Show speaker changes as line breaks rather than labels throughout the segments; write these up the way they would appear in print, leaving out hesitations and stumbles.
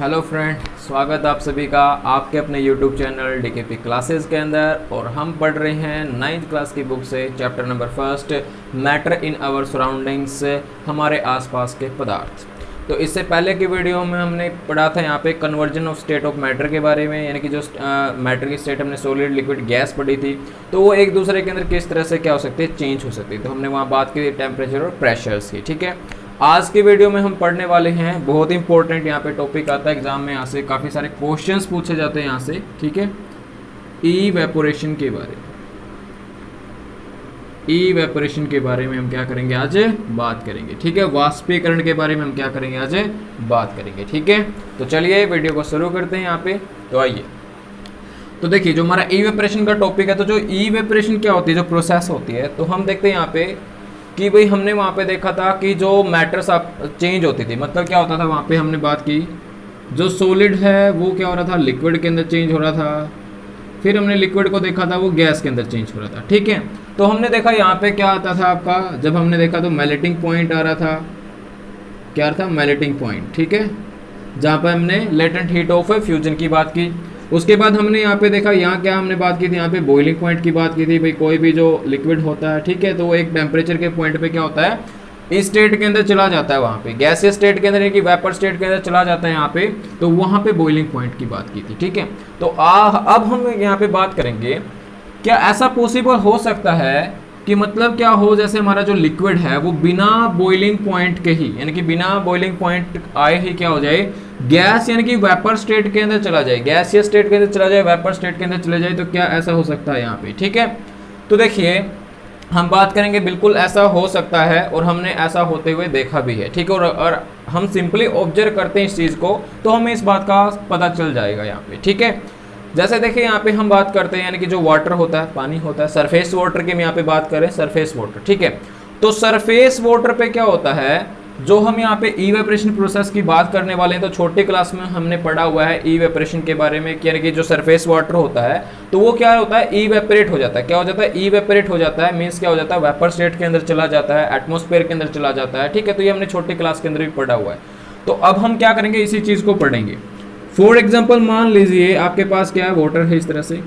Hello friend, स्वागत आप सभी का आपके अपने यूट्यूब चैनल डीकेपी क्लासेस के अंदर। और हम पढ़ रहे हैं 9th क्लास की बुक से chapter number 1 matter in our surroundings, हमारे आसपास के पदार्थ। तो इससे पहले की वीडियो में हमने पढ़ा था यहाँ पे conversion of state of matter के बारे में, यानी कि जो मैटर की स्टेट हमने सॉलिड लिक्विड गैस पढ़ी थी, तो वो एक दूसरे के अंदर किस तरह से क्या हो सकती है, चेंज हो सकती है। तो हमने वहाँ बात की टेम्परेचर और प्रेशर्स की। ठीक है, आज की वीडियो में हम पढ़ने वाले हैं बहुत इंपॉर्टेंट यहाँ पे टॉपिक आता है एग्जाम में, यहाँ से काफ़ी सारे क्वेश्चंस पूछे जाते हैं यहाँ से। ठीक है, इवेपोरेशन के बारे में, इवेपोरेशन के बारे में हम क्या करेंगे, आज बात करेंगे। ठीक है, वाष्पीकरण के बारे में हम क्या करेंगे, आज बात करेंगे। ठीक है, तो चलिए वीडियो को शुरू करते हैं यहाँ पे। तो आइए, तो देखिए जो हमारा इवेपोरेशन का टॉपिक है, तो जो इवेपोरेशन क्या होती है, जो प्रोसेस होती है, तो हम देखते हैं यहाँ पे कि भाई हमने वहाँ पे देखा था कि जो मैटर्स आप चेंज होती थी, मतलब क्या होता था, वहाँ पे हमने बात की जो सॉलिड है वो क्या हो रहा था, लिक्विड के अंदर चेंज हो रहा था। फिर हमने लिक्विड को देखा था वो गैस के अंदर चेंज हो रहा था। ठीक है, तो हमने देखा यहाँ पे क्या आता था आपका, जब हमने देखा तो मेल्टिंग पॉइंट आ रहा था, क्या था, मेल्टिंग पॉइंट। ठीक है, जहाँ पर हमने लेटेंट हीट ऑफ फ्यूजन की बात की। उसके बाद हमने यहाँ पे देखा, यहाँ क्या हमने बात की थी, यहाँ पे बॉइलिंग पॉइंट की बात की थी। भाई कोई भी जो लिक्विड होता है, ठीक है, तो वो एक टेम्परेचर के पॉइंट पे क्या होता है, इस स्टेट के अंदर चला जाता है, वहाँ पे गैसीय स्टेट के अंदर, यानी कि वेपर स्टेट के अंदर चला जाता है यहाँ पे, तो वहाँ पे बॉइलिंग पॉइंट की बात की थी। ठीक है, तो अब हम यहाँ पे बात करेंगे, क्या ऐसा पॉसिबल हो सकता है कि मतलब क्या हो, जैसे हमारा जो लिक्विड है वो बिना बॉइलिंग पॉइंट के ही, यानी कि बिना बॉइलिंग पॉइंट आए ही क्या हो जाए, गैस यानी कि वेपर स्टेट के अंदर चला जाए, गैसीय स्टेट के अंदर चला जाए, वेपर स्टेट के अंदर चले जाए। तो क्या ऐसा हो सकता है यहाँ पे? ठीक है, तो देखिए हम बात करेंगे, बिल्कुल ऐसा हो सकता है और हमने ऐसा होते हुए देखा भी है। ठीक है, और हम सिंपली ऑब्जर्व करते हैं इस चीज़ को, तो हमें इस बात का पता चल जाएगा यहाँ पे। ठीक है, जैसे देखिए यहाँ पे हम बात करते हैं, यानी कि जो वाटर होता है, पानी होता है, सरफेस वाटर की हम यहाँ पे बात करें, सरफेस वाटर। ठीक है, तो सरफेस वाटर पे क्या होता है, जो हम यहाँ पे इवेपोरेशन प्रोसेस की बात करने वाले हैं, तो छोटी क्लास में हमने पढ़ा हुआ है इवेपोरेशन के बारे में, यानी कि जो सरफेस वाटर होता है तो वो क्या होता है, इवेपोरेट हो जाता है। क्या हो जाता है, इवेपोरेट हो जाता है, मीन्स क्या हो जाता है, वेपर स्टेट के अंदर चला जाता है, एटमॉस्फेयर के अंदर चला जाता है। ठीक है, तो ये हमने छोटी क्लास के अंदर भी पढ़ा हुआ है। तो अब हम क्या करेंगे, इसी चीज़ को पढ़ेंगे। फॉर एग्जाम्पल मान लीजिए आपके पास क्या है, वाटर है इस तरह से,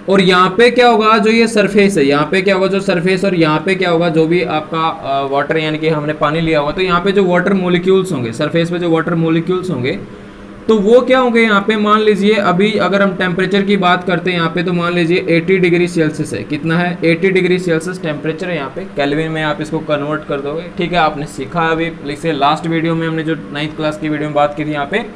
और यहाँ पे क्या होगा, जो ये सरफेस है, यहाँ पे क्या होगा, जो सरफेस, और यहाँ पे क्या होगा, जो भी आपका वाटर, यानी कि हमने पानी लिया हुआ, तो यहाँ पे जो वाटर मोलिक्यूल्स होंगे, सरफेस पे जो वाटर मोलिक्यूल्स होंगे, तो वो क्या होंगे यहाँ पे, मान लीजिए अभी अगर हम टेम्परेचर की बात करते हैं यहाँ पे, तो मान लीजिए 80 डिग्री सेल्सियस है। कितना है, 80 डिग्री सेल्सियस टेम्परेचर है यहाँ पे, केल्विन में आप इसको कन्वर्ट कर दोगे। ठीक है, आपने सीखा अभी, जैसे लास्ट वीडियो में हमने जो 9th क्लास की वीडियो में बात की थी यहाँ पे,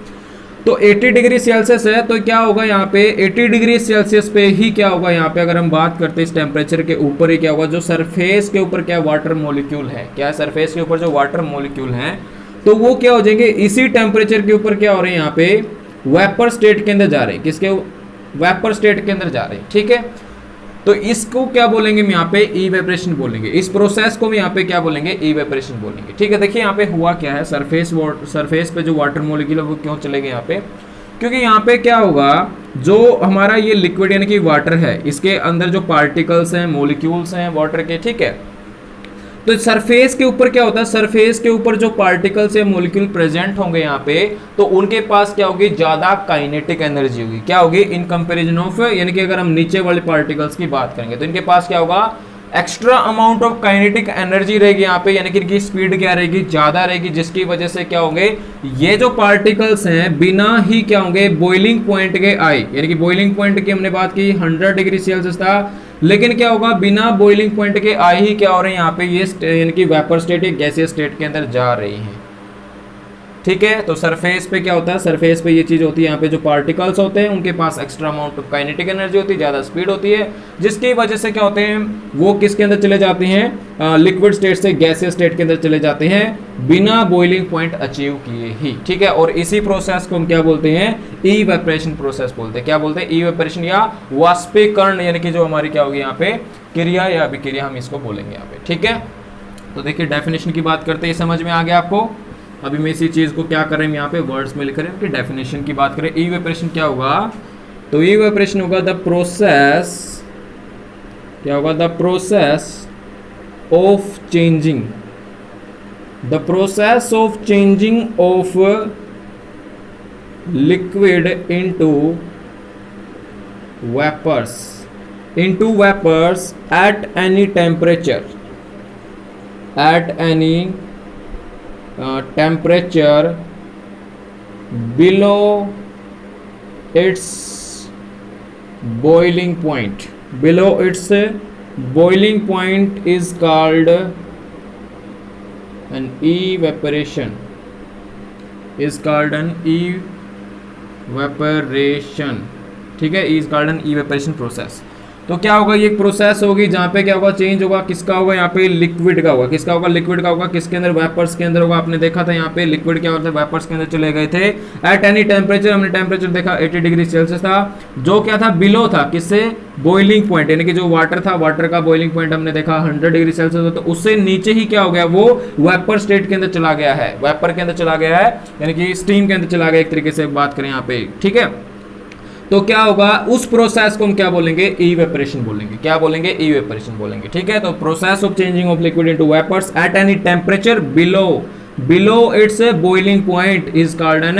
तो 80 डिग्री सेल्सियस है, तो क्या होगा यहाँ पे 80 डिग्री सेल्सियस पे ही क्या होगा, यहाँ पे अगर हम बात करते हैं इस टेम्परेचर के ऊपर ही क्या होगा, जो सरफेस के ऊपर क्या वाटर मॉलिक्यूल है, क्या सरफेस के ऊपर जो वाटर मॉलिक्यूल हैं, तो वो क्या हो जाएंगे, इसी टेम्परेचर के ऊपर क्या हो रहे हैं, यहाँ पे वेपर स्टेट के अंदर जा रहे हैं। किसके, वेपर स्टेट के अंदर जा रहे हैं। ठीक है, तो इसको क्या बोलेंगे, हम यहाँ पे इवेपोरेशन बोलेंगे, इस प्रोसेस को हम यहाँ पे क्या बोलेंगे, इवेपोरेशन बोलेंगे। ठीक है, देखिए यहाँ पे हुआ क्या है, सरफेस पे जो वाटर मॉलिक्यूल है वो क्यों चले गए यहाँ पे, क्योंकि यहाँ पे क्या होगा, जो हमारा ये लिक्विड यानी कि वाटर है, इसके अंदर जो पार्टिकल्स हैं, मॉलिक्यूल्स हैं वाटर के, ठीक है, तो सरफेस के ऊपर क्या होता है, सरफेस के ऊपर जो पार्टिकल्स या मॉलिक्यूल प्रेजेंट होंगे यहाँ पे, तो उनके पास क्या होगी, ज्यादा काइनेटिक एनर्जी होगी। क्या होगी, इन कंपैरिजन ऑफ, यानी कि अगर हम नीचे वाले पार्टिकल्स की बात करेंगे तो इनके पास क्या होगा, extra amount of kinetic energy रहेगी यहाँ पे, यानी कि इनकी स्पीड क्या रहेगी, ज्यादा रहेगी, जिसकी वजह से क्या होंगे, ये जो पार्टिकल्स हैं बिना ही क्या होंगे, बॉइलिंग पॉइंट के आए, यानी कि बॉइलिंग पॉइंट की हमने बात की 100 डिग्री सेल्सियस था, लेकिन क्या होगा, बिना बॉइलिंग पॉइंट के आए ही क्या हो रहे हैं यहाँ पे, ये यानी कि वेपर स्टेट या गैसीय स्टेट के अंदर जा रही हैं। ठीक है, तो सरफेस पे क्या होता है, सरफेस पे ये चीज होती है, यहाँ पे जो पार्टिकल्स होते हैं उनके पास extra amount of kinetic energy होती है, ज्यादा स्पीड होती है, जिसकी वजह से क्या होते हैं, वो किसके अंदर चले जाते हैं, लिक्विड स्टेट से गैसीय स्टेट के अंदर चले जाते हैं, बिना बॉइलिंग पॉइंट अचीव किए ही। ठीक है, और इसी प्रोसेस को हम क्या बोलते हैं, इवेपोरेशन प्रोसेस बोलते हैं। क्या बोलते हैं, इवेपोरेशन या वाष्पीकरण, यानी कि जो हमारी क्या होगी यहाँ पे क्रिया या अभिक्रिया, हम इसको बोलेंगे यहाँ पे। ठीक है, तो देखिए डेफिनेशन की बात करते हैं, समझ में आ गया आपको। अभी मैं इसी चीज़ को क्या करें, यहाँ पे वर्ड्स में लिख रहे हैं कि डेफिनेशन की बात करें, इवेपोरेशन क्या होगा, तो इवेपोरेशन होगा द प्रोसेस, क्या होगा, the process of changing, the process of changing of liquid into vapors at any temperature below its boiling point is called an evaporation ठीक है, is called an evaporation process. तो क्या होगा, ये एक प्रोसेस होगी जहाँ पे क्या होगा, चेंज होगा, किसका होगा, यहाँ पे लिक्विड का होगा, किसका होगा, लिक्विड का होगा, किसके अंदर, वेपर्स के अंदर होगा। आपने देखा था यहाँ पे लिक्विड क्या होता है, वेपर्स के अंदर चले गए थे। एट एनी टेम्परेचर, हमने टेम्परेचर देखा 80 डिग्री सेल्सियस था, जो क्या था, बिलो था, किससे, बॉइलिंग पॉइंट, यानी कि जो वाटर था, वाटर का बॉइलिंग पॉइंट हमने देखा 100 डिग्री सेल्सियस, तो उससे नीचे ही क्या हो गया, वो वेपर स्टेट के अंदर चला गया है, वेपर के अंदर चला गया है, यानी कि स्टीम के अंदर चला गया, एक तरीके से बात करें यहाँ पे, ठीक है। तो क्या होगा, उस प्रोसेस को हम क्या बोलेंगे, इवेपोरेशन बोलेंगे। क्या बोलेंगे, इवेपोरेशन बोलेंगे, ठीक है। तो process of changing of liquid into vapours at any temperature below its boiling point is called an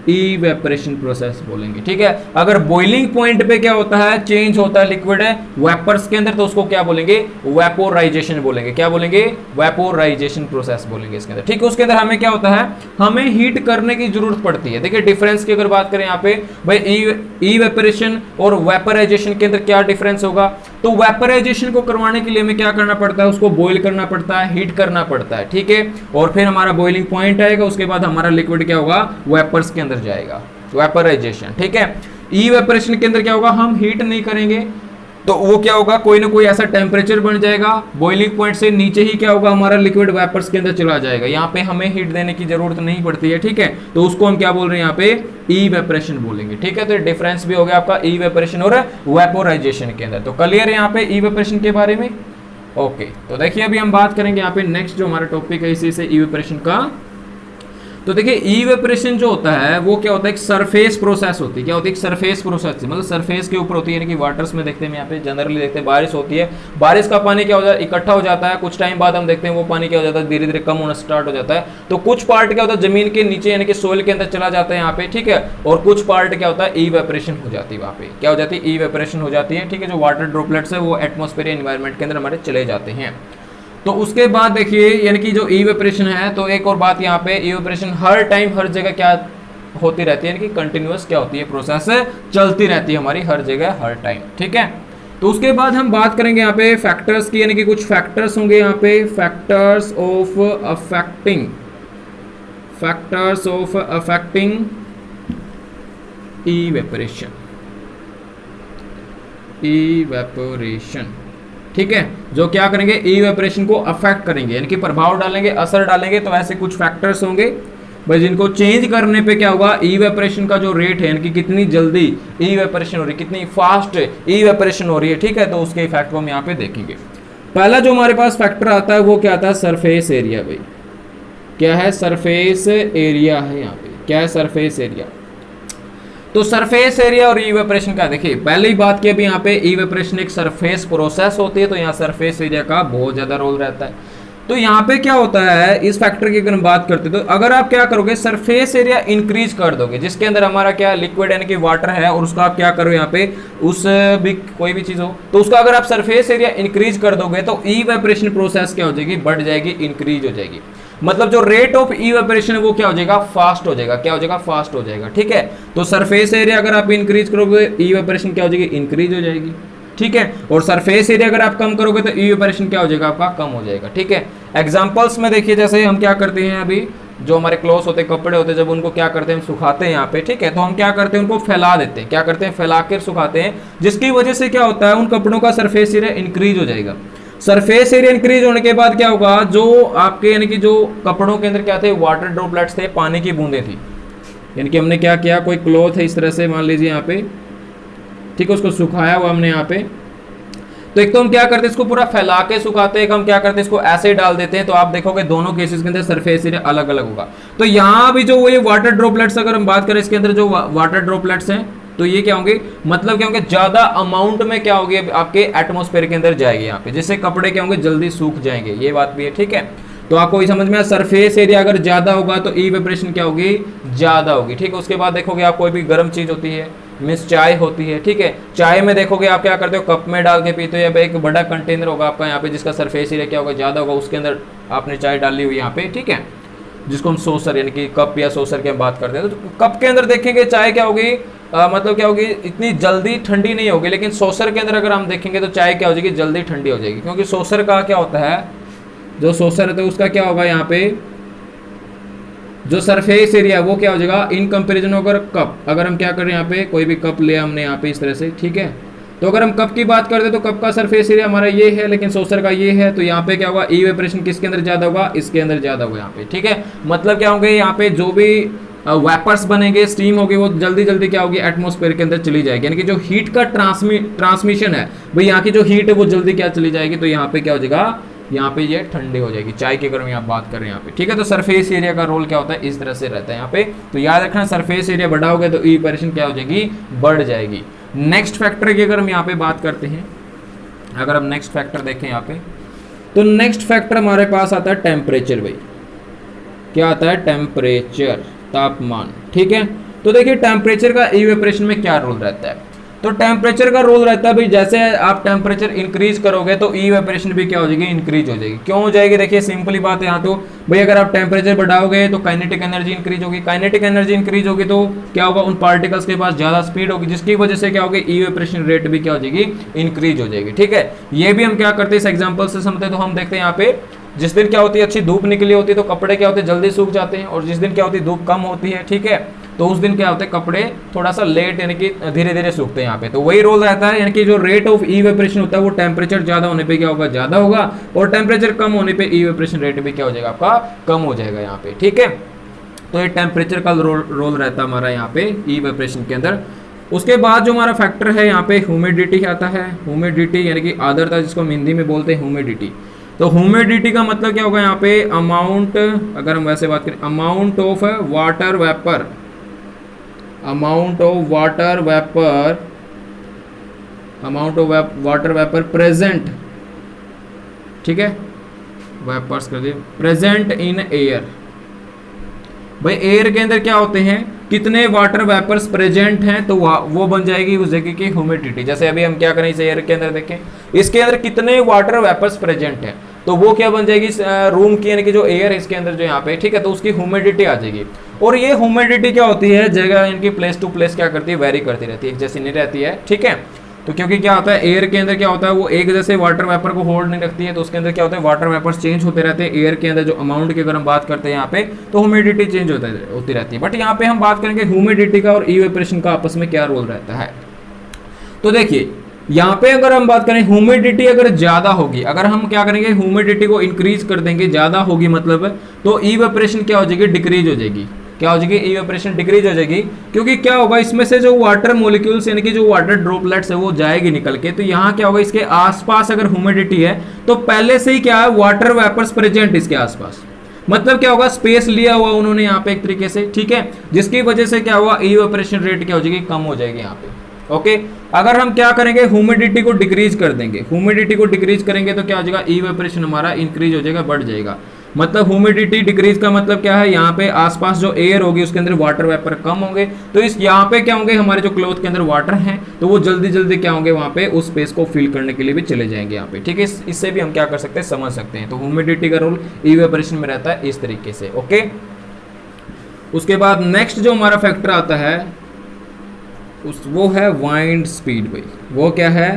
evaporation process बोलेंगे, ठीक है। अगर बॉइलिंग पॉइंट पे क्या होता है, चेंज होता है लिक्विड है वेपर्स के अंदर, तो उसको क्या बोलेंगे, वेपोराइजेशन बोलेंगे। क्या बोलेंगे, वेपोराइजेशन प्रोसेस बोलेंगे इसके अंदर, ठीक है। उसके अंदर हमें क्या होता है, हमें हीट करने की जरूरत पड़ती है। देखिए डिफरेंस की अगर बात करें यहाँ पे भाई, इवेपोरेशन और वेपोराइजेशन के अंदर क्या डिफरेंस होगा। तो वेपोराइजेशन को करवाने के लिए हमें क्या करना पड़ता है, उसको बॉइल करना पड़ता है, हीट करना पड़ता है, ठीक है। और फिर हमारा बॉइलिंग पॉइंट आएगा, उसके बाद हमारा लिक्विड क्या होगा, वेपर्स के अंदर जाएगा, वेपोराइजेशन, ठीक है। इवेपोरेशन के अंदर क्या होगा, हम हीट नहीं करेंगे, तो वो क्या होगा, कोई ना कोई ऐसा टेम्परेचर बन जाएगा, बॉइलिंग पॉइंट से नीचे ही क्या होगा, हमारा लिक्विड वेपर्स के अंदर चला जाएगा। यहाँ पे हमें हीट देने की जरूरत नहीं पड़ती है, ठीक है। तो उसको हम क्या बोल रहे हैं यहाँ पे, इवेपोरेशन बोलेंगे, ठीक है। तो डिफरेंस भी हो गया आपका इवेपोरेशन और वेपोराइजेशन के अंदर। तो क्लियर है यहाँ पे इवेपोरेशन के बारे में, ओके। तो देखिए अभी हम बात करेंगे यहाँ पे नेक्स्ट जो हमारा टॉपिक है इसी से, इवेपोरेशन का। तो देखिए इवेपोरेशन जो होता है वो क्या होता है, एक सरफेस प्रोसेस होती है। क्या होती है, एक सरफेस प्रोसेस, मतलब सरफेस के ऊपर होती है, यानी कि वाटर्स में देखते हैं यहाँ पे जनरली देखते हैं, बारिश होती है, बारिश का पानी क्या हो जाता है, इकट्ठा हो जाता है, कुछ टाइम बाद हम देखते हैं वो पानी क्या हो जाता है, धीरे धीरे कम होना स्टार्ट हो जाता है। तो कुछ पार्ट क्या होता है, जमीन के नीचे यानी कि सोइल के अंदर चला जाता है यहाँ पे, ठीक है। और कुछ पार्ट क्या होता है, इवेपोरेशन हो जाती है, वहाँ पे क्या हो जाती है, इवेपोरेशन हो जाती है, ठीक है। जो वाटर ड्रॉपलेट्स है वो एटमॉस्फेयर एनवायरनमेंट के अंदर हमारे चले जाते हैं। तो उसके बाद देखिए यानी कि जो इवेपोरेशन है, तो एक और बात यहाँ पे, इवेपोरेशन हर टाइम हर जगह क्या होती रहती है, यानी कि कंटिन्यूअस क्या होती है, प्रोसेस चलती रहती है हमारी हर जगह हर टाइम, ठीक है। तो उसके बाद हम बात करेंगे यहाँ पे फैक्टर्स की, यानी कि कुछ फैक्टर्स होंगे यहाँ पे, फैक्टर्स ऑफ अफेक्टिंग इवेपोरेशन, ठीक है। जो क्या करेंगे, इवेपोरेशन को अफेक्ट करेंगे, यानी कि प्रभाव डालेंगे, असर डालेंगे। तो ऐसे कुछ फैक्टर्स होंगे भाई जिनको चेंज करने पे क्या होगा, इवेपोरेशन का जो रेट है, यानी कि कितनी जल्दी इवेपोरेशन हो रही है, कितनी फास्ट इवेपोरेशन हो रही है, ठीक है। तो उसके इफेक्ट को हम यहाँ पे देखेंगे। पहला जो हमारे पास फैक्टर आता है वो क्या आता है, सरफेस एरिया। भाई क्या है, सरफेस एरिया है यहाँ पे, क्या है, सरफेस एरिया। तो सरफेस एरिया और इवेपोरेशन का देखिए पहले ही बात की अभी, यहाँ पे इवेपोरेशन एक सरफेस प्रोसेस होती है, तो यहाँ सरफेस एरिया का बहुत ज्यादा रोल रहता है। तो यहाँ पे क्या होता है, इस फैक्टर की अगर हम बात करते हैं, तो अगर आप क्या करोगे, सरफेस एरिया इंक्रीज कर दोगे, जिसके अंदर हमारा क्या लिक्विड यानी कि वाटर है, और उसका आप क्या करो यहाँ पे, उस भी कोई भी चीज हो, तो उसका अगर आप सरफेस एरिया इंक्रीज कर दोगे, तो इवेपोरेशन प्रोसेस क्या हो जाएगी, बढ़ जाएगी, इंक्रीज हो जाएगी। मतलब जो रेट ऑफ इवेपोरेशन है वो क्या हो जाएगा, फास्ट हो जाएगा। क्या हो जाएगा, फास्ट हो जाएगा, ठीक है। तो सरफेस एरिया अगर आप इंक्रीज करोगे, इवेपोरेशन क्या हो जाएगी, इंक्रीज हो जाएगी, ठीक है। और सरफेस एरिया अगर आप कम करोगे तो इवेपोरेशन क्या हो जाएगा, आपका कम हो जाएगा, ठीक है। एग्जांपल्स में देखिए, जैसे हम क्या करते हैं, अभी जो हमारे क्लोथ्स होते हैं, कपड़े होते हैं, जब उनको क्या करते हैं, हम सुखाते हैं यहाँ पे, ठीक है। तो हम क्या करते हैं, उनको फैला देते हैं, क्या करते हैं, फैला कर सुखाते हैं, जिसकी वजह से क्या होता है, उन कपड़ों का सरफेस एरिया इंक्रीज हो जाएगा। सरफेस एरिया इंक्रीज होने के बाद क्या होगा, जो आपके यानी कि जो कपड़ों के अंदर क्या थे, वाटर ड्रॉपलेट्स थे, पानी की बूंदें थी, यानी कि हमने क्या किया, कोई क्लॉथ है इस तरह से मान लीजिए यहाँ पे, ठीक है, उसको सुखाया हुआ हमने यहाँ पे। तो एक तो हम क्या करते हैं, इसको पूरा फैला के सुखाते हैं, हम क्या करते हैं, इसको ऐसे डाल देते हैं। तो आप देखोगे दोनों केसेस के अंदर सरफेस एरिया अलग अलग होगा। तो यहाँ भी जो ये वाटर ड्रॉपलेट्स, अगर हम बात करें इसके अंदर जो वाटर ड्रॉपलेट्स हैं, तो ये क्या होंगे, मतलब क्या होंगे, ज्यादा अमाउंट में क्या होगी आपके एटमॉस्फेयर के अंदर जाएगी यहाँ पे, जिससे कपड़े क्या होंगे, जल्दी सूख जाएंगे। ये बात भी है, ठीक है। तो आपको ये समझ में आया, सरफेस एरिया अगर ज्यादा होगा तो इवेपोरेशन क्या होगी, ज़्यादा होगी, ठीक है। उसके बाद देखोगे आप कोई भी गर्म चीज़ होती है, मीन्स चाय होती है, ठीक है। चाय में देखोगे आप क्या करते हो, कप में डाल के पीते हो, या एक बड़ा कंटेनर होगा आपका यहाँ पे जिसका सरफेस एरिया क्या होगा, ज़्यादा होगा, उसके अंदर आपने चाय डाली हुई यहाँ पे, ठीक है, जिसको हम सोसर यानी कि कप या सोसर की हम बात करते हैं। तो कप के अंदर देखेंगे चाय क्या होगी, मतलब क्या होगी, इतनी जल्दी ठंडी नहीं होगी। लेकिन सोसर के अंदर अगर हम देखेंगे तो चाय क्या हो जाएगी, जल्दी ठंडी हो जाएगी, क्योंकि सोसर का क्या होता है, जो सोसर है तो उसका क्या होगा यहाँ पे, जो सरफेस एरिया वो क्या हो जाएगा इन कंपेरिजन अगर कप, अगर हम क्या कर रहे हैं यहाँ पे कोई भी कप लिया हमने यहाँ पे इस तरह से, ठीक है। तो अगर हम कप की बात करते हैं तो कप का सरफेस एरिया हमारा ये है, लेकिन सोसर का ये है, तो यहाँ पे क्या होगा, इवेपोरेशन किसके अंदर ज़्यादा होगा, इसके अंदर ज़्यादा होगा यहाँ पे, ठीक है। मतलब क्या होंगे यहाँ पे जो भी वेपर्स बनेंगे, स्टीम होगी, वो जल्दी जल्दी क्या होगी एटमॉस्फेयर के अंदर चली जाएगी, यानी कि जो हीट का ट्रांसमिशन है भाई, यहाँ की जो हीट है वो जल्दी क्या चली जाएगी, तो यहाँ पे क्या हो जाएगा, यहाँ पे ये ठंडी हो जाएगी। चाय की अगर हम यहाँ बात करें यहाँ पे, ठीक है। तो सरफेस एरिया का रोल क्या होता है, इस तरह से रहता है यहाँ पे। तो याद रखना सरफेस एरिया बढ़ा होगा तो इवेपोरेशन क्या हो जाएगी, बढ़ जाएगी। नेक्स्ट फैक्टर की अगर हम यहाँ पे बात करते हैं, अगर हम नेक्स्ट फैक्टर देखें यहाँ पे, तो नेक्स्ट फैक्टर हमारे पास आता है टेम्परेचर भाई। क्या आता है, टेम्परेचर, तापमान, ठीक है। तो देखिए टेम्परेचर का इवेपोरेशन में क्या रोल रहता है, तो टेम्परेचर का रोल रहता है भाई, जैसे आप टेम्परेचर इंक्रीज करोगे तो इवेपोरेशन भी क्या हो जाएगी, इंक्रीज हो जाएगी। क्यों हो जाएगी, देखिए सिंपली बात है यहाँ तो भाई, अगर आप टेम्परेचर बढ़ाओगे तो काइनेटिक एनर्जी इंक्रीज होगी, काइनेटिक एनर्जी इंक्रीज होगी तो क्या होगा, उन पार्टिकल्स के पास ज्यादा स्पीड होगी, जिसकी वजह से क्या होगी, इवेपोरेशन रेट भी क्या हो जाएगी, इंक्रीज हो जाएगी, ठीक है। ये भी हम क्या करते हैं, इस एग्जाम्पल से समझते हैं। तो हम देखते हैं यहाँ पे, जिस दिन क्या होती है, अच्छी धूप निकली होती है तो कपड़े क्या होते हैं, जल्दी सूख जाते हैं, और जिस दिन क्या होती है, धूप कम होती है, ठीक है, तो उस दिन क्या होते हैं, कपड़े थोड़ा सा लेट यानी कि धीरे धीरे सूखते हैं यहाँ पे। तो वही रोल रहता है, यानी कि जो रेट ऑफ इवेपोरेशन होता है वो टेम्परेचर ज्यादा होने पे क्या होगा, ज्यादा होगा, और टेम्परेचर कम होने पे इवेपोरेशन रेट भी क्या हो जाएगा, आपका कम हो जाएगा यहाँ पे, ठीक है। तो ये टेम्परेचर का रोल रहता है हमारा यहाँ पे इवेपोरेशन के अंदर। उसके बाद जो हमारा फैक्टर है यहाँ पे ह्यूमिडिटी आता है। ह्यूमिडिटी यानी कि आर्द्रता, जिसको हम हिंदी में बोलते हैं ह्यूमिडिटी। तो ह्यूमिडिटी का मतलब क्या होगा यहाँ पे, अमाउंट, अगर हम वैसे बात करें, amount of water vapour, amount of water vapour, amount of water vapour present, ठीक है, वेपर्स कर दिए, प्रेजेंट इन एयर। भाई एयर के अंदर क्या होते हैं, कितने वाटर वेपर्स प्रेजेंट हैं, तो वो बन जाएगी उस जगह की ह्यूमिडिटी। जैसे अभी हम क्या करें, इस एयर के अंदर देखें, इसके अंदर कितने वाटर वेपर्स प्रेजेंट हैं, तो वो क्या बन जाएगी, रूम की यानी कि जो एयर है इसके अंदर जो यहाँ पे, ठीक है, तो उसकी ह्यूमिडिटी आ जाएगी। और ये ह्यूमिडिटी क्या होती है, जगह इनकी प्लेस टू प्लेस क्या करती है, वेरी करती रहती है, एक जैसी नहीं रहती है, ठीक है। तो क्योंकि क्या होता है, एयर के अंदर क्या होता है, वो एक जैसे वाटर वेपर को होल्ड नहीं रखती है, तो उसके अंदर क्या होता है, वाटर वेपर्स चेंज होते रहते हैं। एयर के अंदर जो अमाउंट की अगर हम बात करते हैं यहाँ पे, तो ह्यूमिडिटी चेंज होती रहती है। बट यहाँ पे हम बात करेंगे ह्यूमिडिटी का और इवेपोरेशन का आपस में क्या रोल रहता है। तो देखिए यहाँ पे अगर हम बात करें, ह्यूमिडिटी अगर ज्यादा होगी, अगर हम क्या करेंगे, ह्यूमिडिटी को इंक्रीज कर देंगे, ज्यादा होगी मतलब, तो इवेपोरेशन क्या हो जाएगी, डिक्रीज हो जाएगी। क्या हो जाएगी, इवेपोरेशन डिक्रीज हो जाएगी, क्योंकि क्या होगा, इसमें से जो वाटर मोलिक्यूल्स यानी कि जो वाटर ड्रॉपलेट्स है वो जाएगी निकल के। तो यहाँ क्या होगा, इसके आसपास अगर ह्यूमिडिटी है तो पहले से ही क्या है, वाटर वेपर्स प्रेजेंट इसके आसपास, मतलब क्या होगा, स्पेस लिया हुआ उन्होंने यहाँ पे एक तरीके से, ठीक है, जिसकी वजह से क्या हुआ, इवेपोरेशन रेट क्या हो जाएगी, कम हो जाएगी यहाँ पे, ओके। अगर हम क्या करेंगे, ह्यूमिडिटी को डिक्रीज कर देंगे, ह्यूमिडिटी को डिक्रीज करेंगे तो क्या हो जाएगा, इवेपोरेशन हमारा इंक्रीज हो जाएगा, बढ़ जाएगा। मतलब ह्यूमिडिटी डिक्रीज का मतलब क्या है, यहाँ पे आसपास जो एयर होगी उसके अंदर वाटर वेपर कम होंगे, तो इस यहाँ पे क्या होंगे, हमारे जो क्लॉथ के अंदर वाटर हैं तो वो जल्दी जल्दी क्या होंगे, वहाँ पे उस स्पेस को फिल करने के लिए भी चले जाएंगे यहाँ पे, ठीक है। इससे भी हम क्या कर सकते हैं, समझ सकते हैं। तो ह्यूमिडिटी का रोल इवेपोरेशन में रहता है इस तरीके से, ओके। उसके बाद नेक्स्ट जो हमारा फैक्टर आता है वो है वाइंड स्पीड भाई। वो क्या है,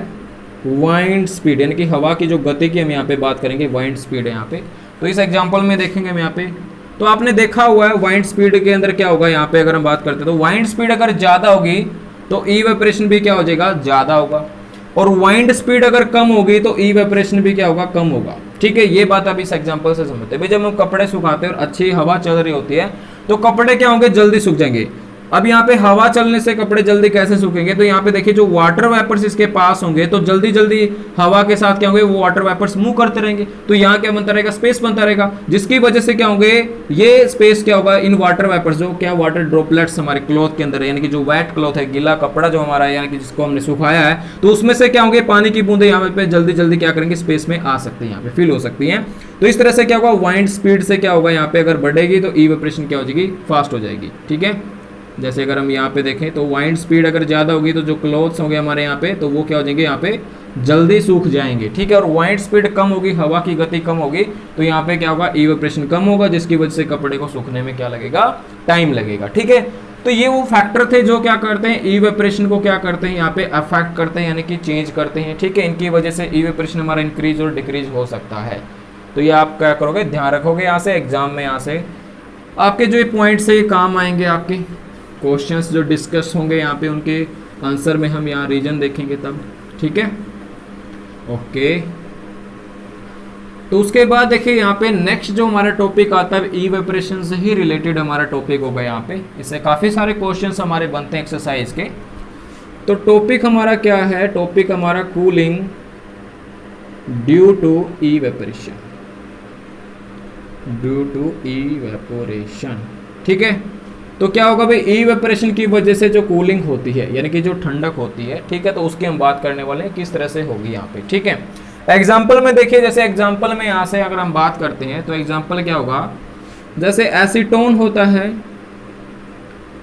वाइंड स्पीड, यानी कि हवा की जो गति की हम यहाँ पे बात करेंगे, वाइंड स्पीड है यहाँ पे। तो इस एग्जांपल में देखेंगे हम यहाँ पे, तो आपने देखा हुआ है वाइंड स्पीड के अंदर क्या होगा, यहाँ पे अगर हम बात करते हैं तो वाइंड स्पीड अगर ज़्यादा होगी तो इवेपोरेशन भी क्या हो जाएगा, ज़्यादा होगा, और वाइंड स्पीड अगर कम होगी तो इवेपोरेशन भी क्या होगा, कम होगा, ठीक है। ये बात आप इस एग्जांपल से समझते हैं भाई। जब हम कपड़े सुखाते हैं और अच्छी हवा चल रही होती है तो कपड़े क्या होंगे, जल्दी सूख जाएंगे। अब यहाँ पे हवा चलने से कपड़े जल्दी कैसे सूखेंगे, तो यहाँ पे देखिए जो वाटर वेपर्स इसके पास होंगे तो जल्दी जल्दी हवा के साथ क्या होंगे, वो वाटर वेपर्स मूव करते रहेंगे, तो यहाँ क्या बनता रहेगा, स्पेस बनता रहेगा, जिसकी वजह से क्या होंगे, ये स्पेस क्या होगा, इन वाटर वेपर्स जो क्या वाटर ड्रॉपलेट्स हमारे क्लॉथ के अंदर, यानी कि जो वेट क्लॉथ है, गीला कपड़ा जो हमारा है, यानी कि जिसको हमने सुखाया है, तो उसमें से क्या होंगे, पानी की बूंदे यहाँ पे जल्दी जल्दी क्या करेंगे, स्पेस में आ सकती है, यहाँ पे फिल हो सकती है। तो इस तरह से क्या होगा, वाइंड स्पीड से क्या होगा, यहाँ पे अगर बढ़ेगी तो इवेपोरेशन क्या हो जाएगी, फास्ट हो जाएगी। ठीक है, जैसे अगर हम यहाँ पे देखें तो वाइंड स्पीड अगर ज़्यादा होगी तो जो क्लॉथ्स होंगे हमारे यहाँ पे, तो वो क्या हो जाएंगे, यहाँ पे जल्दी सूख जाएंगे। ठीक है, और वाइंड स्पीड कम होगी, हवा की गति कम होगी, तो यहाँ पे क्या होगा, इवेपोरेशन कम होगा, जिसकी वजह से कपड़े को सूखने में क्या लगेगा, टाइम लगेगा। ठीक है, तो ये वो फैक्टर थे जो क्या करते हैं, इवेपोरेशन को क्या करते हैं, यहाँ पे अफेक्ट करते हैं, यानी कि चेंज करते हैं। ठीक है, इनकी वजह से इवेपोरेशन हमारा इंक्रीज और डिक्रीज हो सकता है। तो ये आप क्या करोगे, ध्यान रखोगे, यहाँ से एग्जाम में यहाँ से आपके जो ये पॉइंट्स है ये काम आएंगे, आपके क्वेश्चंस जो डिस्कस होंगे यहाँ पे उनके आंसर में हम यहाँ रीजन देखेंगे तब। ठीक है, ओके। तो उसके बाद देखिए यहाँ पे नेक्स्ट जो हमारा टॉपिक आता है इवेपोरेशन से ही रिलेटेड हमारा टॉपिक होगा। यहाँ पे इससे काफ़ी सारे क्वेश्चंस हमारे बनते हैं एक्सरसाइज के। तो टॉपिक हमारा क्या है, टॉपिक हमारा cooling due to evaporation, due to evaporation. ठीक है, तो क्या होगा भाई, इवेपोरेशन की वजह से जो कूलिंग होती है, यानी कि जो ठंडक होती है, ठीक है, तो उसकी हम बात करने वाले हैं किस तरह से होगी यहाँ पे। ठीक है, एग्जाम्पल में देखिए, जैसे एग्जाम्पल में यहाँ से अगर हम बात करते हैं तो एग्जाम्पल क्या होगा, जैसे एसीटोन होता है,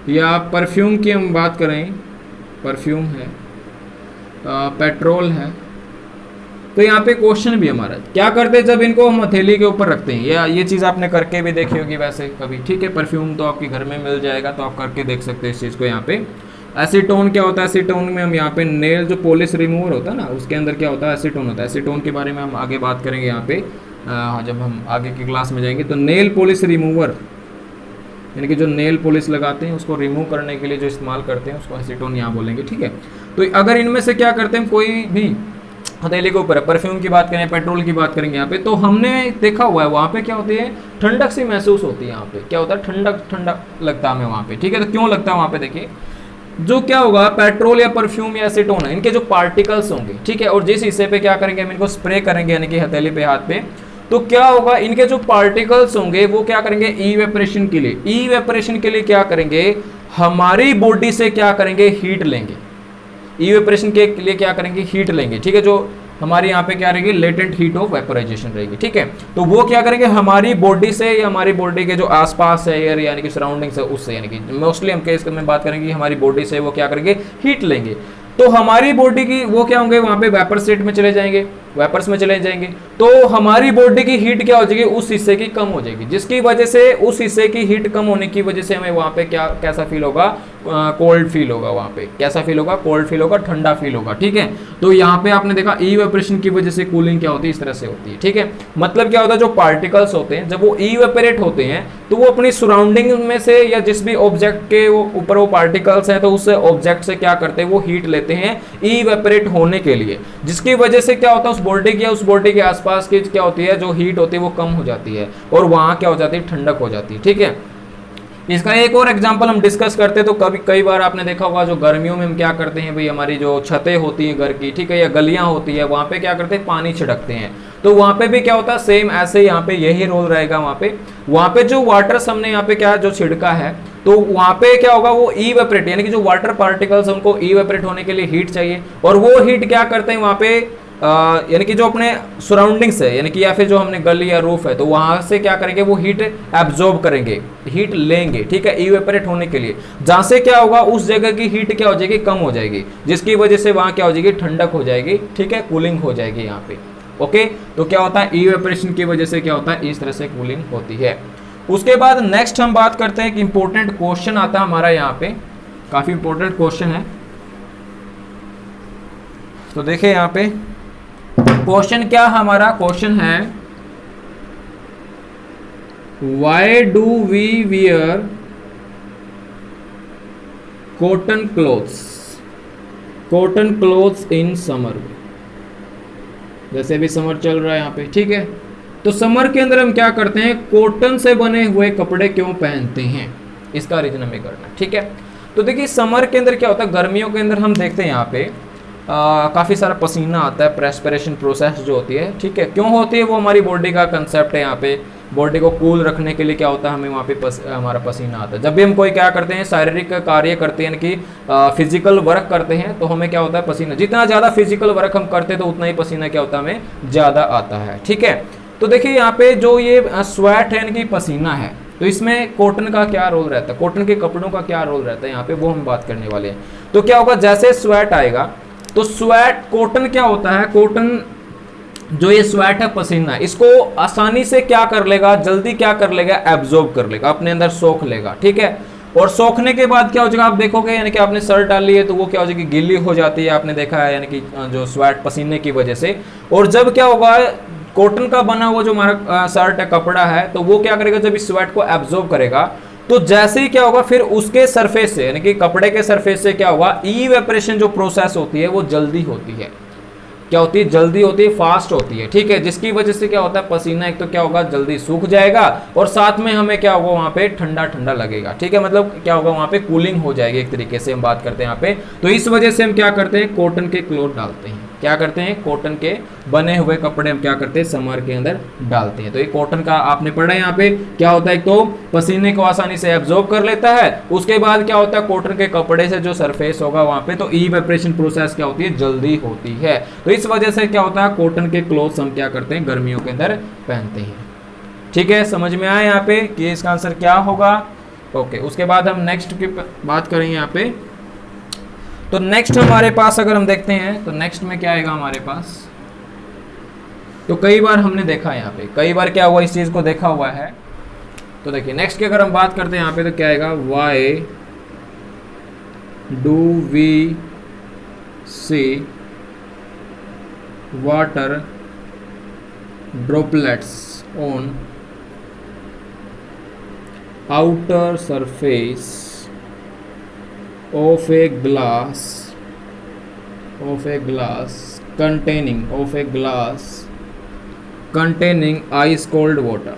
या परफ्यूम की हम बात करें, परफ्यूम है, पेट्रोल है, तो यहाँ पे क्वेश्चन भी हमारा क्या करते हैं, जब इनको हम हथेली के ऊपर रखते हैं, या ये चीज़ आपने करके भी देखी होगी वैसे कभी। ठीक है, परफ्यूम तो आपके घर में मिल जाएगा, तो आप करके देख सकते हैं इस चीज़ को। यहाँ पे एसीटोन क्या होता है, एसीटोन में हम यहाँ पे नेल जो पॉलिश रिमूवर होता है ना, उसके अंदर क्या होता है, एसीटोन होता है। एसीटोन के बारे में हम आगे बात करेंगे यहाँ पे, जब हम आगे की क्लास में जाएंगे। तो नेल पॉलिश रिमूवर, यानी कि जो नेल पॉलिश लगाते हैं उसको रिमूव करने के लिए जो इस्तेमाल करते हैं उसको एसीटोन यहाँ बोलेंगे। ठीक है, तो अगर इनमें से क्या करते हैं, कोई भी हथेली के ऊपर, परफ्यूम की बात करें, पेट्रोल की बात करेंगे यहाँ पे, तो हमने देखा हुआ है वहाँ पे क्या होती है, ठंडक सी महसूस होती है। यहाँ पे क्या होता है, ठंडक ठंडक लगता है हमें वहाँ पे। ठीक है, तो क्यों लगता है वहाँ पे, देखिए जो क्या होगा, पेट्रोल या परफ्यूम या एसीटोन है, इनके जो पार्टिकल्स होंगे, ठीक है, और जिस हिस्से पे क्या करेंगे, हम इनको स्प्रे करेंगे, यानी कि हथेली पे, हाथ पे, तो क्या होगा, इनके जो पार्टिकल्स होंगे वो क्या करेंगे, इवेपोरेशन के लिए, इवेपोरेशन के लिए क्या करेंगे, हमारी बॉडी से क्या करेंगे, हीट लेंगे। इवेपोरेशन के लिए क्या करेंगे, हीट लेंगे। ठीक है, जो हमारी यहाँ पे क्या रहेगी, लेटेंट हीट ऑफ वेपोराइजेशन रहेगी। ठीक है, तो वो क्या करेंगे, हमारी बॉडी से या हमारी बॉडी के जो आसपास है एयर, यानी कि सराउंडिंग्स है, उससे, यानी कि मोस्टली हम केस में बात करेंगे हमारी बॉडी से वो क्या करेंगे, हीट लेंगे। तो हमारी बॉडी की वो क्या होंगे, वहाँ पे वेपर स्टेट में चले जाएंगे, वेपर्स में चले जाएंगे, तो हमारी बॉडी की हीट क्या हो जाएगी, उस हिस्से की कम हो जाएगी, जिसकी वजह से उस हिस्से की हीट कम होने की वजह से हमें वहाँ पे क्या कैसा फील होगा, कोल्ड फील होगा। वहाँ पे कैसा फील होगा, कोल्ड फील होगा, ठंडा फील होगा। ठीक है, तो यहाँ पे आपने देखा इवेपोरेशन की वजह से कूलिंग क्या होती है, इस तरह से होती है। ठीक है, मतलब क्या होता है, जो पार्टिकल्स होते हैं जब वो इवेपोरेट होते हैं तो वो अपनी सराउंडिंग में से या जिस भी ऑब्जेक्ट के ऊपर वो पार्टिकल्स हैं, तो उस ऑब्जेक्ट से क्या करते हैं, वो हीट लेते हैं इवेपोरेट होने के लिए, जिसकी वजह से क्या होता है, उस बॉडी की या उस बॉडी के आसपास की क्या होती है, जो हीट होती है वो कम हो जाती है, और वहाँ क्या हो जाती है, ठंडक हो जाती है। ठीक है, इसका एक और एग्जांपल हम डिस्कस करते हैं। तो कई बार आपने देखा होगा, जो गर्मियों में हम क्या करते हैं भाई, हमारी जो छतें होती हैं घर की, ठीक है, या गलियां होती है, वहाँ पे क्या करते हैं, पानी छिड़कते हैं। तो वहाँ पे भी क्या होता है, सेम ऐसे यहाँ पे यही रोल रहेगा। वहाँ पे जो वाटर हमने यहाँ पे क्या जो छिड़का है, तो वहाँ पे क्या होगा, वो इवेपोरेट, यानी कि जो वाटर पार्टिकल्स उनको इवेपोरेट होने के लिए हीट चाहिए, और वो हीट क्या करते हैं वहाँ पे, यानी कि जो अपने सराउंडिंग्स है, यानी कि या फिर जो हमने गली या रूफ है, तो वहां से क्या करेंगे, वो हीट एब्जॉर्ब करेंगे, हीट लेंगे। ठीक है, इवेपोरेट होने के लिए, जहां से क्या होगा, उस जगह की हीट क्या हो जाएगी, कम हो जाएगी, जिसकी वजह से वहां क्या हो जाएगी, ठंडक हो जाएगी। ठीक है, कूलिंग हो जाएगी यहाँ पे। ओके, तो क्या होता है, इवेपोरेशन की वजह से क्या होता है, इस तरह से कूलिंग होती है। उसके बाद नेक्स्ट हम बात करते हैं कि इंपॉर्टेंट क्वेश्चन आता है हमारा यहाँ पे, काफी इंपॉर्टेंट क्वेश्चन है। तो देखिए यहाँ पे क्वेश्चन क्या हमारा, क्वेश्चन है why do we wear cotton clothes in summer. जैसे अभी समर चल रहा है यहाँ पे, ठीक है, तो समर के अंदर हम क्या करते हैं, कॉटन से बने हुए कपड़े क्यों पहनते हैं, इसका रीजन हमें करना है। ठीक है, तो देखिए समर के अंदर क्या होता है, गर्मियों के अंदर हम देखते हैं यहाँ पे काफ़ी सारा पसीना आता है, प्रेस्पिरेशन प्रोसेस जो होती है, ठीक है, क्यों होती है, वो हमारी बॉडी का कंसेप्ट है। यहाँ पे बॉडी को कूल रखने के लिए क्या होता है, हमें वहाँ पे हमारा पसीना आता है। जब भी हम कोई क्या करते हैं, शारीरिक कार्य करते हैं, यानी कि फिजिकल वर्क करते हैं, तो हमें क्या होता है, पसीना, जितना ज़्यादा फिजिकल वर्क हम करते हैं तो उतना ही पसीना क्या होता है, हमें ज़्यादा आता है, ठीक है। तो देखिए यहाँ पे जो ये स्वेट है, यानी कि पसीना है, तो इसमें कॉटन का क्या रोल रहता है, कॉटन के कपड़ों का क्या रोल रहता है यहाँ पे, वो हम बात करने वाले हैं। तो क्या होगा, जैसे स्वेट आएगा तो स्वेट, कॉटन क्या होता है, कॉटन जो ये स्वेट है, पसीना, इसको आसानी से क्या कर लेगा, जल्दी क्या कर लेगा, एब्जॉर्ब कर लेगा, अपने अंदर सोख लेगा, ठीक है। और सोखने के बाद क्या हो जाएगा, आप देखोगे, यानी कि आपने शर्ट डाल ली है तो वो क्या हो जाएगी, गीली हो जाती है, आपने देखा है, यानी कि जो स्वेट पसीने की वजह से। और जब क्या होगा, कॉटन का बना हुआ जो हमारा शर्ट है, कपड़ा है, तो वो क्या करेगा, जब इस स्वेट को एब्जॉर्ब करेगा, तो जैसे ही क्या होगा, फिर उसके सरफेस से, यानी कि कपड़े के सरफेस से क्या होगा, इवेपोरेशन जो प्रोसेस होती है वो जल्दी होती है, क्या होती है, जल्दी होती है, फास्ट होती है, ठीक है। जिसकी वजह से क्या होता है, पसीना एक तो क्या होगा, जल्दी सूख जाएगा, और साथ में हमें क्या होगा, वहां पे ठंडा ठंडा लगेगा, ठीक है, मतलब क्या होगा, वहां पे कूलिंग हो जाएगी, एक तरीके से हम बात करते हैं यहाँ पे। तो इस वजह से हम क्या करते हैं, कॉटन के क्लोथ डालते हैं, क्या करते हैं, कॉटन के बने हुए कपड़े हम क्या करते हैं, समर के अंदर डालते हैं। तो ये कॉटन का आपने पढ़ा है यहाँ पे, क्या होता है, तो पसीने को आसानी से एब्जॉर्ब कर लेता है, उसके बाद क्या होता है, कॉटन के कपड़े से जो सरफेस होगा वहां पे, तो इवेपोरेशन प्रोसेस क्या होती है, जल्दी होती है। तो इस वजह से क्या होता है, कॉटन के क्लोथ्स हम क्या करते हैं, गर्मियों के अंदर पहनते हैं, ठीक है। समझ में आया यहाँ पे कि इसका आंसर क्या होगा। ओके, उसके बाद हम नेक्स्ट की बात करेंगे यहाँ पे। तो नेक्स्ट हमारे पास अगर हम देखते हैं, तो नेक्स्ट में क्या आएगा हमारे पास, तो कई बार हमने देखा है यहाँ पे, कई बार क्या हुआ, इस चीज को देखा हुआ है। तो देखिए नेक्स्ट की अगर हम बात करते हैं यहाँ पे, तो क्या आएगा, why do we see water droplets on outer surface of a glass containing ice cold water,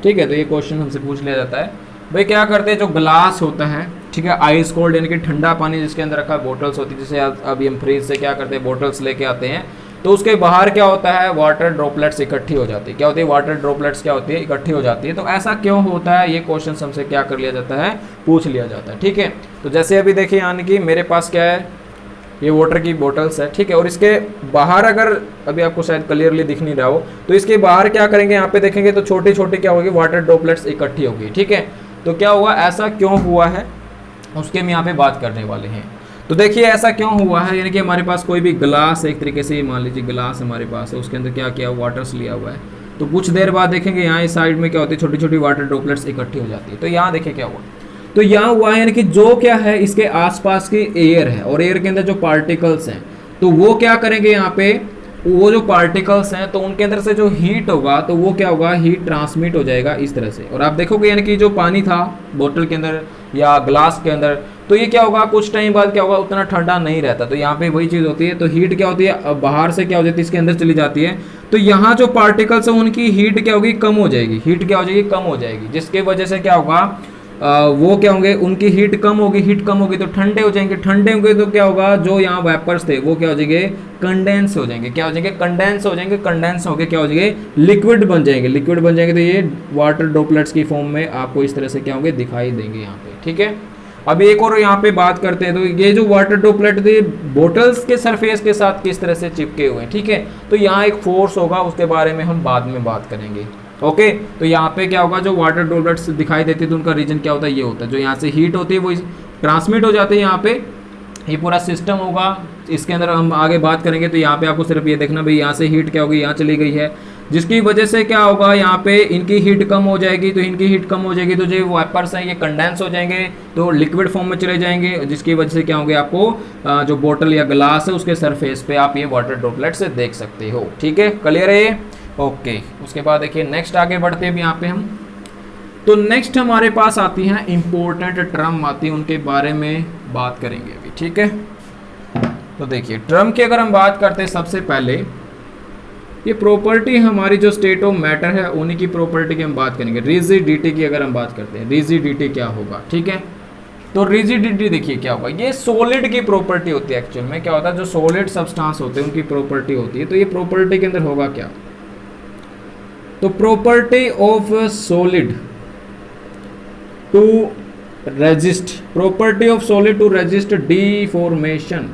ठीक है। तो ये क्वेश्चन हमसे पूछ लिया जाता है, भाई क्या करते हैं, जो ग्लास होता है, ठीक है, आइस कोल्ड यानी कि ठंडा पानी जिसके अंदर रखा बोटल्स होती है, जैसे अभी हम फ्रिज से क्या करते हैं, बोटल्स लेके आते हैं, तो उसके बाहर क्या होता है, वाटर ड्रॉपलेट्स इकट्ठी हो जाती है, क्या होती है, वाटर ड्रॉपलेट्स क्या होती है, इकट्ठी हो जाती है। तो ऐसा क्यों होता है, ये क्वेश्चन हमसे क्या कर लिया जाता है, पूछ लिया जाता है, ठीक है। तो जैसे अभी देखिए, यानी कि मेरे पास क्या है, ये वाटर की बोटल्स है, ठीक है, और इसके बाहर अगर अभी आपको शायद क्लियरली दिख नहीं रहा हो, तो इसके बाहर क्या करेंगे, यहाँ पे देखेंगे तो छोटी छोटी क्या होगी, वाटर ड्रॉपलेट्स इकट्ठी होगी, ठीक है। तो क्या हुआ, ऐसा क्यों हुआ है, उसके हम यहाँ पे बात करने वाले हैं। तो देखिए ऐसा क्यों हुआ है, यानी कि हमारे पास कोई भी ग्लास, एक तरीके से मान लीजिए ग्लास हमारे पास है, उसके अंदर क्या किया, वाटर्स लिया हुआ है, तो कुछ देर बाद देखेंगे यहाँ इस साइड में क्या होती है, छोटी छोटी वाटर ड्रॉपलेट्स इकट्ठी हो जाती है। तो यहाँ देखिए क्या हुआ, तो यहाँ हुआ है, यानी कि जो क्या है, इसके आसपास की एयर है, और एयर के अंदर जो पार्टिकल्स हैं, तो वो क्या करेंगे, यहाँ पे वो जो पार्टिकल्स हैं, तो उनके अंदर से जो हीट होगा, तो वो क्या होगा, हीट ट्रांसमिट हो जाएगा इस तरह से। और आप देखोगे यानी कि जो पानी था बोतल के अंदर या ग्लास के अंदर, तो ये क्या होगा, कुछ टाइम बाद क्या होगा, उतना ठंडा नहीं रहता। तो यहाँ पे वही चीज़ होती है, तो हीट क्या होती है, बाहर से क्या हो जाती है, इसके अंदर चली जाती है, तो यहाँ जो पार्टिकल्स हैं उनकी हीट क्या होगी, कम हो जाएगी, हीट क्या हो जाएगी, कम हो जाएगी, जिसके वजह से क्या होगा, वो क्या होंगे, उनकी हीट कम होगी, तो ठंडे हो जाएंगे, ठंडे होंगे तो क्या होगा, जो यहाँ वेपर्स थे वो क्या हो जाएंगे, कंडेंस हो जाएंगे, क्या हो जाएंगे, कंडेंस होके क्या हो जाएंगे, लिक्विड बन जाएंगे, तो ये वाटर ड्रॉपलेट्स की फॉर्म में आपको इस तरह से क्या होंगे, दिखाई देंगे यहाँ पे, ठीक है। अब एक और यहाँ पे बात करते हैं, तो ये जो वाटर ड्रॉपलेट थे बोटल्स के सरफेस के साथ किस तरह से चिपके हुए हैं, ठीक है। तो यहाँ एक फोर्स होगा, उसके बारे में हम बाद में बात करेंगे, ओके। तो यहाँ पे क्या होगा, जो वाटर ड्रॉपलेट्स दिखाई देती है तो उनका रीजन क्या होता है, ये होता है, जो यहाँ से हीट होती है वो ट्रांसमिट हो जाती है, यहाँ पे ये पूरा सिस्टम होगा, इसके अंदर हम आगे बात करेंगे। तो यहाँ पे आपको सिर्फ ये देखना भाई, यहाँ से हीट क्या होगी, यहाँ चली गई है, जिसकी वजह से क्या होगा, यहाँ पे इनकी हीट कम हो जाएगी, तो इनकी हीट कम हो जाएगी तो जो वेपर्स हैं ये कंडेंस हो जाएंगे, तो लिक्विड फॉर्म में चले जाएंगे, जिसकी वजह से क्या होंगे, आपको जो बोतल या ग्लास है उसके सरफेस पे आप ये वाटर ड्रॉपलेट से देख सकते हो, ठीक है, क्लियर है ये, ओके। उसके बाद देखिए नेक्स्ट आगे बढ़ते हैं यहाँ पे हम, तो नेक्स्ट हमारे पास आती हैं इंपॉर्टेंट टर्म आती है, उनके बारे में बात करेंगे अभी, ठीक है। तो देखिए टर्म की अगर हम बात करते हैं, सबसे पहले ये प्रॉपर्टी हमारी जो स्टेट ऑफ मैटर है उन्हीं की प्रॉपर्टी की हम बात करेंगे। रिजिडिटी की अगर हम बात करते हैं, रिजिडिटी क्या होगा, ठीक है। तो रिजिडिटी देखिए क्या होगा, ये सॉलिड की प्रॉपर्टी होती है। एक्चुअल में क्या होता है, जो सॉलिड सब्सटेंस होते हैं उनकी प्रॉपर्टी होती है। तो ये प्रॉपर्टी के अंदर होगा क्या, तो property of solid to resist, property of solid to resist deformation.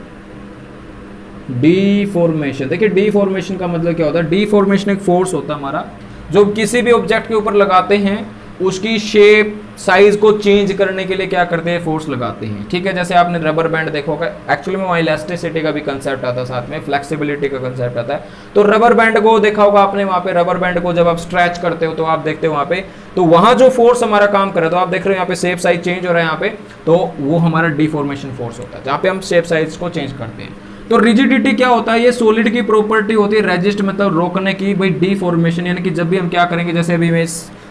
Deformation, देखिए डीफॉर्मेशन का मतलब क्या होता है, डीफॉर्मेशन एक फोर्स होता है हमारा, जो किसी भी ऑब्जेक्ट के ऊपर लगाते हैं उसकी शेप साइज को चेंज करने के लिए क्या करते हैं, फोर्स लगाते हैं, ठीक है। जैसे आपने रबर बैंड देखा होगा, एक्चुअली में वहाँ इलास्टिसिटी का भी कंसेप्ट आता है, साथ में फ्लेक्सिबिलिटी का कंसेप्ट आता है। तो रबर बैंड को देखा होगा आपने, वहाँ पे रबर बैंड को जब आप स्ट्रेच करते हो तो आप देखते हो वहाँ पे, तो वहाँ जो फोर्स हमारा काम कर रहा है, तो आप देख रहे हो यहाँ पे शेप साइज चेंज हो रहा है यहाँ पे, तो वो हमारा डिफॉर्मेशन फोर्स होता है, जहाँ पे हम शेप साइज को चेंज करते हैं। तो रिजिडिटी क्या होता है, ये सॉलिड की प्रॉपर्टी होती है, रेजिस्ट मतलब रोकने की, भाई डिफॉर्मेशन, यानी कि जब भी हम क्या करेंगे, जैसे अभी मैं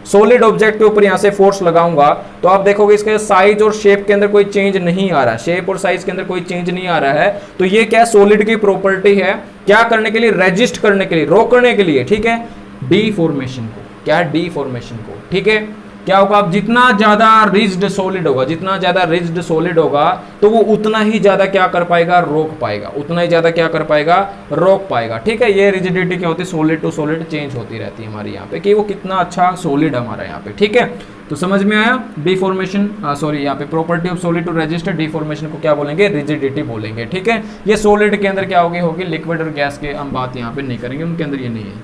सॉलिड ऑब्जेक्ट के ऊपर यहाँ से फोर्स लगाऊंगा तो आप देखोगे इसके साइज और शेप के अंदर कोई चेंज नहीं आ रहा है, शेप और साइज के अंदर कोई चेंज नहीं आ रहा है। तो ये क्या सॉलिड की प्रॉपर्टी है, क्या करने के लिए, रेजिस्ट करने के लिए, रोकने के लिए, ठीक है, डिफॉर्मेशन को, क्या डिफॉर्मेशन को, ठीक है। क्या होगा, अब जितना ज्यादा रिजिड सॉलिड होगा, जितना ज्यादा रिजिड सॉलिड होगा तो वो उतना ही ज्यादा क्या कर पाएगा, रोक पाएगा, उतना ही ज्यादा क्या कर पाएगा, रोक पाएगा, ठीक है। ये रिजिडिटी क्या होती है, सॉलिड टू सॉलिड चेंज होती रहती है हमारी यहाँ पे, कि वो कितना अच्छा सॉलिड हमारा यहाँ पे, ठीक है। तो समझ में आया, डिफॉर्मेशन, सॉरी यहाँ पे property of solid to resist, deformation को क्या बोलेंगे, रिजिडिटी बोलेंगे, ठीक है। ये सॉलिड के अंदर क्या होगी, लिक्विड और गैस के हम बात यहाँ पे नहीं करेंगे, उनके अंदर ये नहीं है।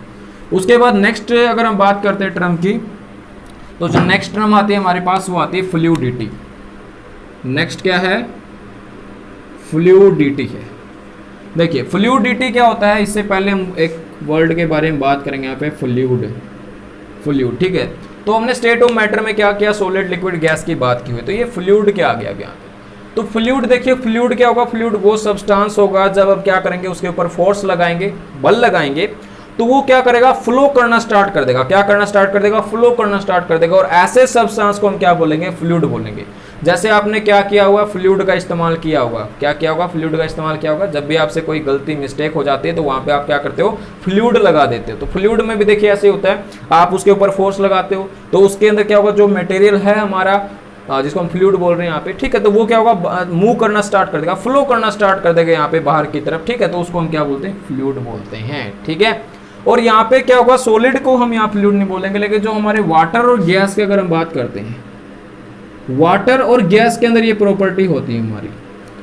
उसके बाद नेक्स्ट अगर हम बात करते हैं टर्म की, तो जो नेक्स्ट टर्म आती है हमारे पास वो आती है फ्लूइडिटी। नेक्स्ट क्या है, फ्लूइडिटी है। देखिए फ्लूइडिटी क्या होता है, इससे पहले हम एक वर्ड के बारे में बात करेंगे यहाँ पे, फ्लूइड, फ्लूइड, ठीक है। तो हमने स्टेट ऑफ मैटर में क्या किया, सॉलिड लिक्विड गैस की बात की हुई, तो ये फ्लूइड क्या आ गया यहाँ पे। तो फ्लूइड देखिए, फ्लूइड क्या होगा, फ्लूइड वो सब्सटेंस होगा जब आप क्या करेंगे, उसके ऊपर फोर्स लगाएंगे, बल लगाएंगे, तो वो क्या करेगा, फ्लो करना स्टार्ट कर देगा, क्या करना स्टार्ट कर देगा, फ्लो करना स्टार्ट कर देगा। और ऐसे सब्सटेंस को हम क्या बोलेंगे, फ्लूइड बोलेंगे। जैसे आपने क्या किया हुआ, फ्लूइड का इस्तेमाल किया होगा, क्या किया होगा, फ्लूइड का इस्तेमाल किया होगा। जब भी आपसे कोई गलती मिस्टेक हो जाती है तो वहां पे आप क्या करते हो, फ्लूइड लगा देते हो। तो फ्लूइड में भी देखिए ऐसे होता है, आप उसके ऊपर फोर्स लगाते हो तो उसके अंदर क्या होगा, जो मटेरियल है हमारा, जिसको हम फ्लूइड बोल रहे हैं यहाँ पे, ठीक है, तो वो क्या होगा, मूव करना स्टार्ट कर देगा, फ्लो करना स्टार्ट कर देगा यहाँ पे बाहर की तरफ, ठीक है। तो उसको हम क्या बोलते हैं, फ्लूइड बोलते हैं, ठीक है। और यहाँ पे क्या होगा, सॉलिड को हम यहाँ फ्लूइड नहीं बोलेंगे, लेकिन जो हमारे वाटर और गैस की अगर हम बात करते हैं, वाटर और गैस के अंदर ये प्रॉपर्टी होती है हमारी,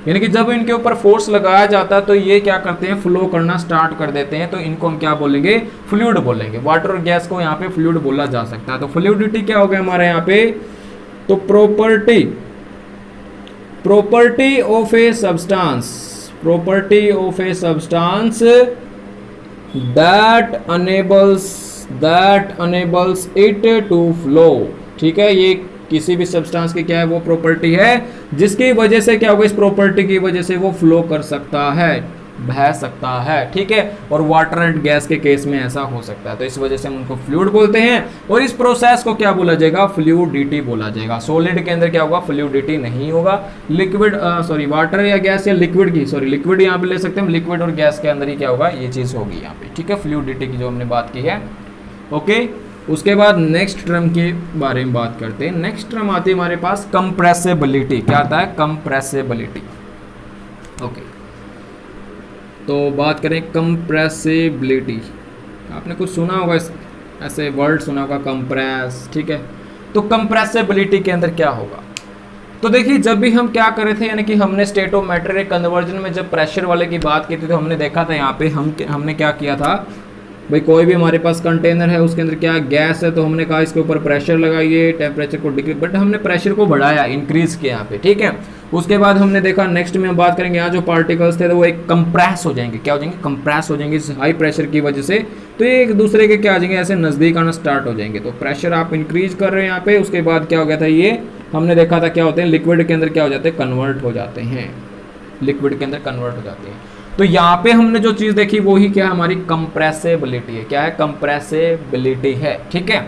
यानी कि जब इनके ऊपर फोर्स लगाया जाता है तो ये क्या करते हैं, फ्लो करना स्टार्ट कर देते हैं, तो इनको हम क्या बोलेंगे, फ्लूइड बोलेंगे। वाटर और गैस को यहाँ पे फ्लूइड बोला जा सकता है। तो फ्लूइडिटी क्या हो गया हमारे यहाँ पे, तो property of a substance, property of a substance that enables it to flow, ठीक है। ये किसी भी सब्सटेंस की क्या है, वो प्रॉपर्टी है जिसकी वजह से क्या होगा, इस प्रॉपर्टी की वजह से वो फ्लो कर सकता है, बह सकता है, ठीक है। और वाटर एंड गैस के केस में ऐसा हो सकता है, तो इस वजह से हम उनको फ्लूइड बोलते हैं। और इस प्रोसेस को क्या बोला जाएगा, फ्लूइडिटी बोला जाएगा। सॉलिड के अंदर क्या होगा, फ्लूइडिटी नहीं होगा। लिक्विड सॉरी वाटर या गैस या लिक्विड की, सॉरी लिक्विड यहाँ पे ले सकते हैं, लिक्विड और गैस के अंदर ही क्या होगा, ये चीज़ होगी यहाँ पे, ठीक है, फ्लूइडिटी की जो हमने बात की है, ओके। उसके बाद नेक्स्ट टर्म के बारे में बात करते हैं। नेक्स्ट टर्म आती है हमारे पास कंप्रेसिबिलिटी। क्या आता है, कंप्रेसिबिलिटी, ओके। तो बात करें कंप्रेसिबिलिटी, आपने कुछ सुना होगा, ऐसे वर्ड सुना होगा, कंप्रेस, ठीक है। तो कंप्रेसिबिलिटी के अंदर क्या होगा, तो देखिए जब भी हम क्या कर रहे थे, यानी कि हमने स्टेट ऑफ मैटर के कन्वर्जन में जब प्रेशर वाले की बात की थी, तो हमने देखा था यहाँ पे हमने क्या किया था, भाई कोई भी हमारे पास कंटेनर है, उसके अंदर क्या गैस है, तो हमने कहा इसके ऊपर प्रेशर लगाइए, टेम्परेचर को डिक्रीज, बट हमने प्रेशर को बढ़ाया, इंक्रीज किया यहाँ पे, ठीक है। उसके बाद हमने देखा, नेक्स्ट में हम बात करेंगे, यहाँ जो पार्टिकल्स थे तो वो एक कंप्रेस हो जाएंगे, क्या हो जाएंगे, कंप्रेस हो जाएंगे इस हाई प्रेशर की वजह से, तो ये एक दूसरे के क्या आ जाएंगे, ऐसे नज़दीक आना स्टार्ट हो जाएंगे। तो प्रेशर आप इंक्रीज कर रहे हैं यहाँ पे। उसके बाद क्या हो गया था, ये हमने देखा था क्या होते हैं, लिक्विड के अंदर क्या हो जाते हैं, कन्वर्ट हो जाते हैं, लिक्विड के अंदर कन्वर्ट हो जाते हैं। तो यहाँ पे हमने जो चीज़ देखी वो ही क्या है, हमारी कंप्रेसिबिलिटी है। क्या है, कंप्रेसिबिलिटी है, ठीक है।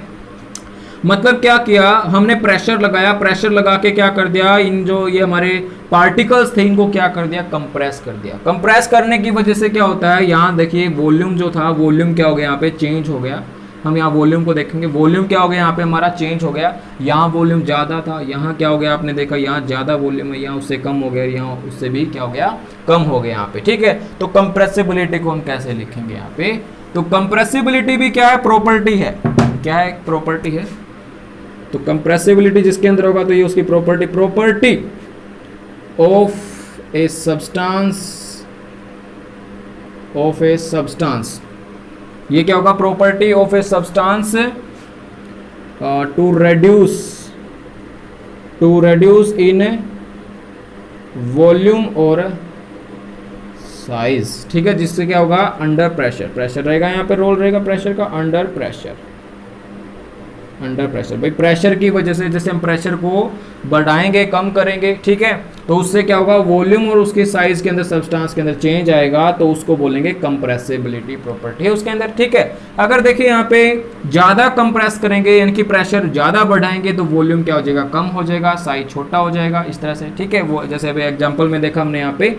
मतलब क्या किया हमने, प्रेशर लगाया, प्रेशर लगा के क्या कर दिया, इन जो ये हमारे पार्टिकल्स थे इनको क्या कर दिया, कंप्रेस कर दिया। कंप्रेस करने की वजह से क्या होता है, यहाँ देखिए वॉल्यूम जो था, वॉल्यूम क्या हो गया यहाँ पे, चेंज हो गया। हम यहाँ वॉल्यूम को देखेंगे, वॉल्यूम क्या हो गया यहाँ पे हमारा, चेंज हो गया। यहाँ वॉल्यूम ज़्यादा था, यहाँ क्या हो गया आपने देखा, यहाँ ज़्यादा वॉल्यूम है, यहाँ उससे कम हो गया, यहाँ उससे भी क्या हो गया, कम हो गया यहाँ पे, ठीक है। तो कंप्रेसिबिलिटी को हम कैसे लिखेंगे यहाँ पे, तो कंप्रेसिबिलिटी भी क्या है, प्रॉपर्टी है, क्या है, प्रॉपर्टी है। तो कंप्रेसिबिलिटी जिसके अंदर होगा तो ये उसकी property, property of a substance, ये क्या होगा, property of a substance to reduce in volume और साइज, ठीक है, जिससे क्या होगा, अंडर प्रेशर, प्रेशर रहेगा यहाँ पे, रोल रहेगा प्रेशर का, अंडर प्रेशर, अंडर प्रेशर। भाई प्रेशर की वजह से जैसे हम प्रेशर को बढ़ाएंगे, कम करेंगे, ठीक है, तो उससे क्या होगा, वॉल्यूम और उसकी साइज के अंदर, सब्सटेंस के अंदर चेंज आएगा, तो उसको बोलेंगे कंप्रेसिबिलिटी प्रॉपर्टी है उसके अंदर, ठीक है। अगर देखिए यहाँ पे ज्यादा कंप्रेस करेंगे यानी कि प्रेशर ज्यादा बढ़ाएंगे तो वॉल्यूम क्या हो जाएगा, कम हो जाएगा, साइज छोटा हो जाएगा, इस तरह से, ठीक है। वो जैसे अभी एग्जाम्पल में देखा हमने यहाँ पे,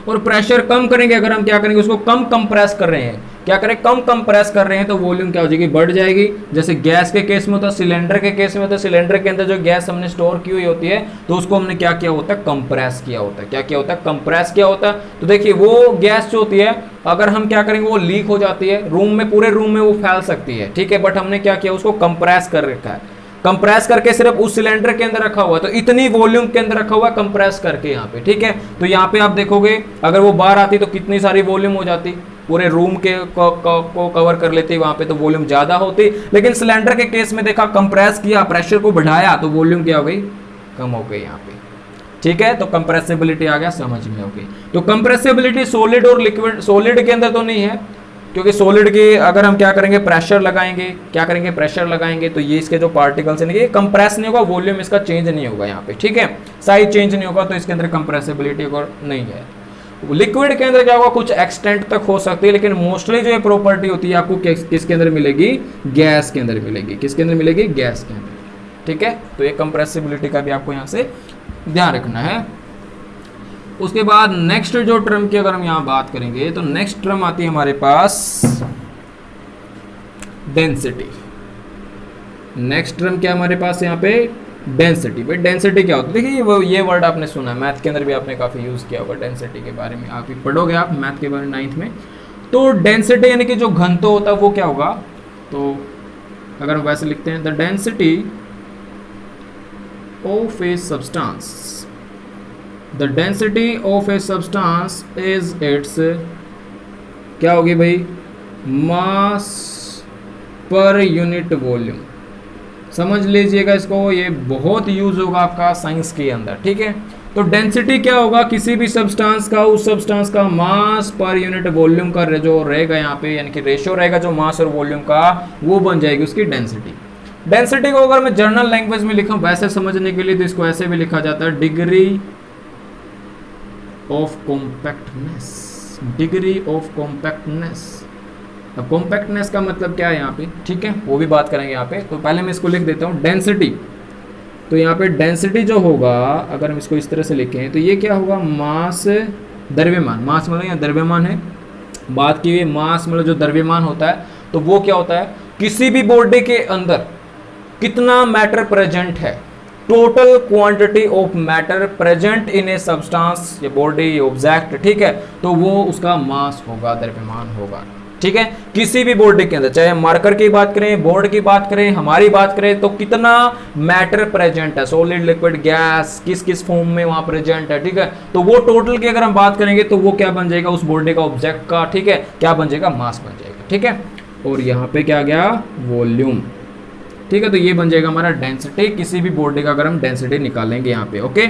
और प्रेशर कम करेंगे, अगर हम क्या करेंगे, उसको कम कंप्रेस कर रहे हैं, क्या करें, कम कंप्रेस कर रहे हैं, तो वॉल्यूम क्या हो जाएगी, बढ़ जाएगी। जैसे गैस के केस में होता है, सिलेंडर के केस में होता है, सिलेंडर के अंदर जो गैस हमने स्टोर की हुई होती है, तो उसको हमने क्या किया होता है, कंप्रेस किया होता है, क्या किया होता है, कंप्रेस किया होता है। तो देखिए वो गैस जो होती है, अगर हम क्या करेंगे, वो लीक हो जाती है रूम में, पूरे रूम में वो फैल सकती है, ठीक है, बट हमने क्या किया, उसको कंप्रेस कर रखा है, कंप्रेस करके सिर्फ उस सिलेंडर के अंदर रखा हुआ है, तो इतनी वॉल्यूम के अंदर रखा हुआ है, कंप्रेस करके यहाँ पे, ठीक है। तो यहाँ पे आप देखोगे अगर वो बाहर आती तो कितनी सारी वॉल्यूम हो जाती, पूरे रूम के को कवर कर लेती, वहां पे तो वॉल्यूम ज्यादा होती। लेकिन सिलेंडर के केस में देखा, कंप्रेस किया, प्रेशर को बढ़ाया, तो वॉल्यूम क्या हो गई, कम हो गई यहाँ पे, ठीक है। तो कंप्रेसिबिलिटी आ गया समझ में, होगी। तो कंप्रेसिबिलिटी सॉलिड और लिक्विड, सॉलिड के अंदर तो नहीं है, क्योंकि सॉलिड की अगर हम क्या करेंगे, प्रेशर लगाएंगे, क्या करेंगे, प्रेशर लगाएंगे, तो ये इसके जो पार्टिकल्स हैं, ये कंप्रेस नहीं होगा, वॉल्यूम इसका चेंज नहीं होगा यहाँ पे, ठीक है, साइज चेंज नहीं होगा, तो इसके अंदर कंप्रेसिबिलिटी नहीं है। लिक्विड के अंदर क्या होगा, कुछ एक्सटेंट तक हो सकती है, लेकिन मोस्टली जो ये प्रॉपर्टी होती है आपको किसके अंदर मिलेगी, गैस के अंदर मिलेगी, किसके अंदर मिलेगी, गैस के अंदर, ठीक है। तो ये कंप्रेसिबिलिटी का भी आपको यहाँ से ध्यान रखना है। उसके बाद नेक्स्ट जो टर्म की अगर हम यहाँ बात करेंगे, तो नेक्स्ट टर्म आती है हमारे पास डेंसिटी। नेक्स्ट टर्म क्या हमारे पास यहाँ पे, डेंसिटी। भाई डेंसिटी क्या होती है, देखिए ये वर्ड आपने सुना, मैथ के अंदर भी आपने काफ़ी यूज़ किया होगा डेंसिटी के बारे में, आप भी पढ़ोगे आप मैथ के बारे में 9th में। तो डेंसिटी यानी कि जो घनत्व होता है वो क्या होगा, तो अगर हम वैसे लिखते हैं, the density of a substance, the density of a substance is it's, क्या होगी भाई, मास पर यूनिट वॉल्यूम। समझ लीजिएगा इसको, ये बहुत यूज होगा आपका साइंस के अंदर, ठीक है। तो डेंसिटी क्या होगा, किसी भी सब्सटेंस का, उस सब्सटेंस का मास पर यूनिट वॉल्यूम का जो रहेगा यहाँ पे, यानी कि रेशियो रहेगा जो मास और वॉल्यूम का, वो बन जाएगी उसकी डेंसिटी। डेंसिटी को अगर मैं जर्नल लैंग्वेज में लिखूं वैसे समझने के लिए, तो इसको ऐसे भी लिखा जाता है, degree of compactness, degree of compactness. अब कॉम्पैक्टनेस का मतलब क्या है यहाँ पे, ठीक है, वो भी बात करेंगे यहाँ पे। तो पहले मैं इसको लिख देता हूँ डेंसिटी। तो यहाँ पे डेंसिटी जो होगा, अगर हम इसको इस तरह से लिखें, तो ये क्या होगा, मास द्रव्यमान, मास मतलब यहाँ द्रव्यमान है, बात की हुई मास मतलब जो द्रव्यमान होता है, तो वो क्या होता है, किसी भी बॉडी के अंदर कितना मैटर प्रेजेंट है, total quantity of matter present in A substance, ये बॉडी ऑब्जेक्ट, ठीक है, तो वो उसका मास होगा, द्रव्यमान होगा, ठीक है। किसी भी बॉडी के अंदर, चाहे मार्कर की बात करें, बोर्ड की बात करें, हमारी बात करें, तो कितना मैटर प्रेजेंट है, सॉलिड, लिक्विड, गैस, किस किस फॉर्म में वहां प्रेजेंट है, ठीक है, तो वो टोटल की अगर हम बात करेंगे तो वो क्या बन जाएगा, उस बॉडी का, ऑब्जेक्ट का, ठीक है, क्या बन जाएगा, मास बन जाएगा, ठीक है। और यहाँ पे क्या गया, वॉल्यूम, ठीक है। तो ये बन जाएगा हमारा डेंसिटी, किसी भी बॉडी का अगर हम डेंसिटी निकालेंगे यहाँ पे, ओके।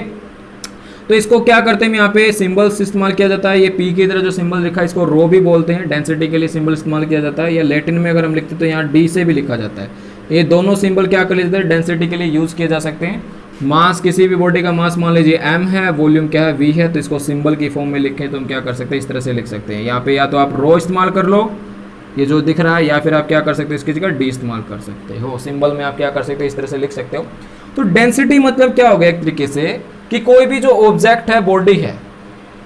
तो इसको क्या करते हैं, यहाँ पे सिंबल्स इस्तेमाल किया जाता है, ये पी की तरह जो सिंबल लिखा है इसको रो भी बोलते हैं, डेंसिटी के लिए सिंबल इस्तेमाल किया जाता है, या लैटिन में अगर हम लिखते हैं तो यहाँ डी से भी लिखा जाता है। ये दोनों सिंबल क्या कर लेते हैं, डेंसिटी के लिए यूज किए जा सकते हैं। मास, किसी भी बॉडी का मास मान लीजिए m है, वॉल्यूम क्या है, v है, तो इसको सिंबल की फॉर्म में लिखें तो हम क्या कर सकते हैं, इस तरह से लिख सकते हैं। यहाँ पे या तो आप रो इस्तेमाल कर लो, ये जो दिख रहा है, या फिर आप क्या कर सकते हो इसकी जगह डी इस्तेमाल कर सकते हो, सिंबल में आप क्या कर सकते हो इस तरह से लिख सकते हो। तो डेंसिटी मतलब क्या हो गया एक तरीके से कि कोई भी जो ऑब्जेक्ट है, बॉडी है,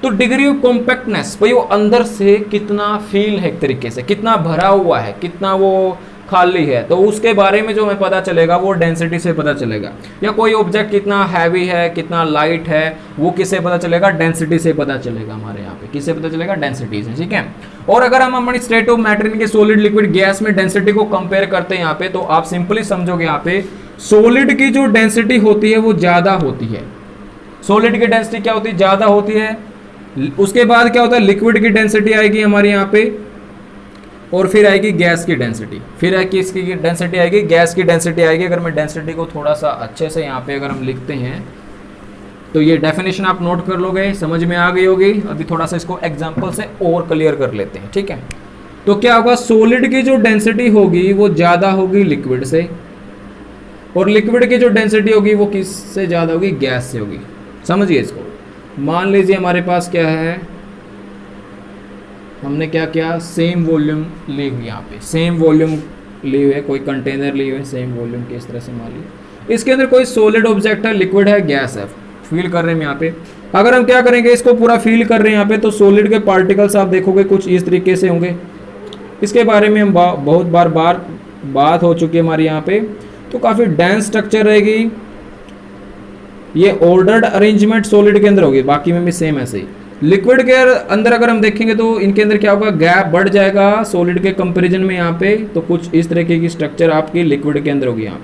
तो डिग्री ऑफ कॉम्पैक्टनेस, भाई वो अंदर से कितना फील है, एक तरीके से कितना भरा हुआ है, कितना वो खाली है, तो उसके बारे में जो हमें पता चलेगा वो डेंसिटी से पता चलेगा। या कोई ऑब्जेक्ट कितना हैवी है, कितना लाइट है, वो किससे पता चलेगा, डेंसिटी से पता चलेगा। हमारे यहाँ पे किससे पता चलेगा, डेंसिटी से, ठीक है। और अगर हम हमारी स्टेट ऑफ मैटर के सॉलिड लिक्विड गैस में डेंसिटी को कंपेयर करते हैं यहाँ पे, तो आप सिंपली समझोगे यहाँ पे सॉलिड की जो डेंसिटी होती है वो ज्यादा होती है। सॉलिड की डेंसिटी क्या होती है, ज्यादा होती है। उसके बाद क्या होता है, लिक्विड की डेंसिटी आएगी हमारे यहाँ पे, और फिर आएगी गैस की डेंसिटी, फिर है कि इसकी डेंसिटी आएगी, गैस की डेंसिटी आएगी। अगर मैं डेंसिटी को थोड़ा सा अच्छे से यहाँ पे अगर हम लिखते हैं, तो ये डेफिनेशन आप नोट कर लोगे, समझ में आ गई होगी। अभी थोड़ा सा इसको एग्जांपल से और क्लियर कर लेते हैं, ठीक है। तो क्या होगा, सॉलिड की जो डेंसिटी होगी वो ज़्यादा होगी लिक्विड से, और लिक्विड की जो डेंसिटी होगी वो किससे ज़्यादा होगी, गैस से होगी। समझिए इसको। मान लीजिए हमारे पास क्या है, हमने क्या किया, सेम वॉल्यूम ली हुई, यहाँ पे सेम वॉल्यूम ली हुई है, कोई कंटेनर ली हुई है सेम वॉल्यूम की, इस तरह से मान लीजिए इसके अंदर कोई सॉलिड ऑब्जेक्ट है, लिक्विड है, गैस है, फील कर रहे हैं यहाँ पे। अगर हम क्या करेंगे, इसको पूरा फील कर रहे हैं यहाँ पे, तो सॉलिड के पार्टिकल्स आप देखोगे कुछ इस तरीके से होंगे। इसके बारे में हम बहुत बार बात हो चुकी है हमारी यहाँ पे। तो काफ़ी डेंस स्ट्रक्चर रहेगी, ये ऑर्डर्ड अरेंजमेंट सॉलिड के अंदर होगी, बाकी में भी सेम ऐसे ही। लिक्विड के अंदर अगर हम देखेंगे तो इनके अंदर क्या होगा, गैप बढ़ जाएगा सॉलिड के कंपैरिजन में यहाँ पे। तो कुछ इस तरीके की स्ट्रक्चर आपकी लिक्विड के अंदर होगी यहाँ पे,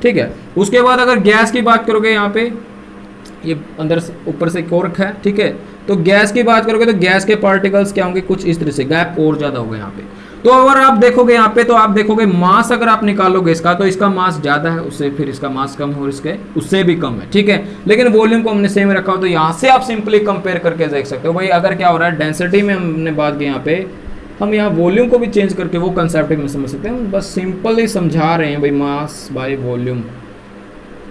ठीक है। उसके बाद अगर गैस की बात करोगे, यहाँ पे ये अंदर से ऊपर से कोर्क है, ठीक है। तो गैस की बात करोगे तो गैस के पार्टिकल्स क्या होंगे, कुछ इस तरह से, गैप और ज्यादा होगा यहाँ पे। तो अगर आप देखोगे यहाँ पे, तो आप देखोगे मास अगर आप निकालोगे इसका, तो इसका मास ज्यादा है उससे, फिर इसका मास कम है, और इसके उससे भी कम है, ठीक है। लेकिन वॉल्यूम को हमने सेम रखा हो, तो यहाँ से आप सिंपली कंपेयर करके देख सकते हो भाई। अगर क्या हो रहा है, डेंसिटी में हमने बात की यहाँ पे, हम यहाँ वॉल्यूम को भी चेंज करके वो कंसेप्ट में समझ सकते हैं। बस सिंपल ही समझा रहे हैं भाई, मास बाय वॉल्यूम,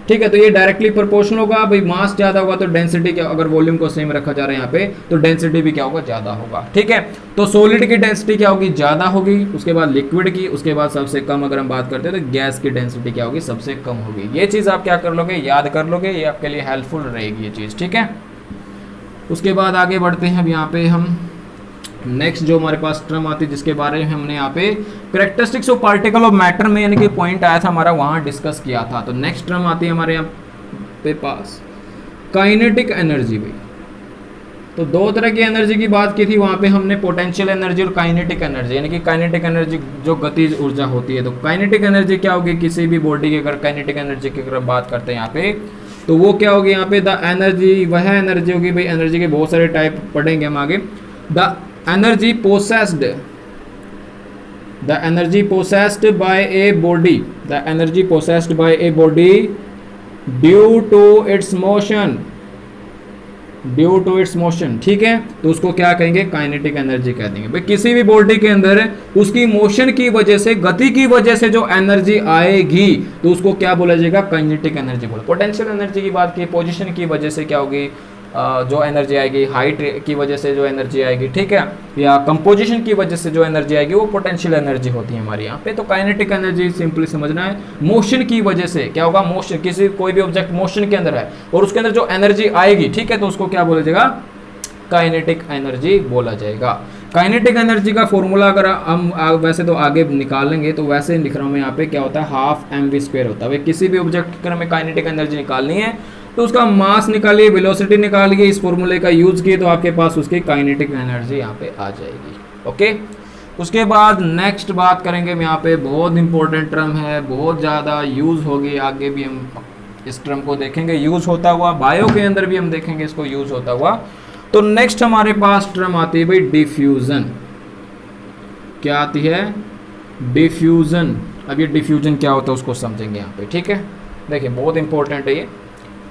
ठीक है। तो ये डायरेक्टली प्रोपोर्शनल होगा भाई, मास ज़्यादा होगा तो डेंसिटी क्या, अगर वॉल्यूम को सेम रखा जा रहा है यहाँ पे, तो डेंसिटी भी क्या होगा, ज़्यादा होगा, ठीक है। तो सॉलिड की डेंसिटी क्या होगी, ज़्यादा होगी। उसके बाद लिक्विड की, उसके बाद सबसे कम अगर हम बात करते हैं तो गैस की डेंसिटी क्या होगी, सबसे कम होगी। ये चीज़ आप क्या कर लोगे, याद कर लोगे, ये आपके लिए हेल्पफुल रहेगी ये चीज़, ठीक है। उसके बाद आगे बढ़ते हैं। अब यहाँ पे हम नेक्स्ट जो हमारे पास टर्म आती है, जिसके बारे में हमने यहाँ पे characteristics of particle of matter में यानी कि पॉइंट आया था हमारा, वहाँ डिस्कस किया था। तो नेक्स्ट टर्म आती है हमारे यहाँ पे पास काइनेटिक एनर्जी भाई। तो दो तरह की एनर्जी की बात की थी वहाँ पे हमने, पोटेंशियल एनर्जी और काइनेटिक एनर्जी। यानी कि काइनेटिक एनर्जी जो गतिज ऊर्जा होती है, तो काइनेटिक एनर्जी क्या होगी, किसी भी बॉडी की अगर काइनेटिक एनर्जी की अगर बात करते हैं यहाँ पे, तो वो क्या होगी यहाँ पे, द एनर्जी, वह एनर्जी होगी भाई। एनर्जी के बहुत सारे टाइप पढ़ेंगे हम आगे। The energy possessed by a body, the energy possessed by a body due to its motion, ठीक है। तो उसको क्या कहेंगे, काइनेटिक एनर्जी कह देंगे भाई। किसी भी बॉडी के अंदर उसकी मोशन की वजह से, गति की वजह से जो एनर्जी आएगी, तो उसको क्या बोला जाएगा, काइनेटिक एनर्जी बोला। पोटेंशियल एनर्जी की बात की, पोजीशन की वजह से क्या होगी, जो एनर्जी आएगी, हाइट की वजह से जो एनर्जी आएगी, ठीक है, या कंपोजिशन की वजह से जो एनर्जी आएगी, वो पोटेंशियल एनर्जी होती है हमारे यहाँ पे। तो काइनेटिक एनर्जी सिंपली समझना है, मोशन की वजह से क्या होगा, मोशन, किसी कोई भी ऑब्जेक्ट मोशन के अंदर है और उसके अंदर जो एनर्जी आएगी, ठीक है, तो उसको क्या बोला जाएगा, काइनेटिक एनर्जी बोला जाएगा। काइनेटिक एनर्जी का फॉर्मूला अगर हम वैसे तो आगे निकालेंगे, तो वैसे लिख रहा हूँ मैं यहाँ पे, क्या होता है, हाफ mv² होता है भाई। किसी भी ऑब्जेक्ट की हमें काइनेटिक एनर्जी निकालनी है, तो उसका मास निकालिए, वेलोसिटी निकालिए, इस फॉर्मूले का यूज किए, तो आपके पास उसकी काइनेटिक एनर्जी यहाँ पे आ जाएगी, ओके। उसके बाद नेक्स्ट बात करेंगे हम यहाँ पे, बहुत इंपॉर्टेंट टर्म है, बहुत ज़्यादा यूज होगी, आगे भी हम इस टर्म को देखेंगे यूज होता हुआ, बायो के अंदर भी हम देखेंगे इसको यूज होता हुआ। तो नेक्स्ट हमारे पास टर्म आती है भाई डिफ्यूजन। क्या आती है, डिफ्यूजन। अब ये डिफ्यूजन क्या होता है उसको समझेंगे यहाँ पे, ठीक है। देखिए बहुत इंपॉर्टेंट है ये।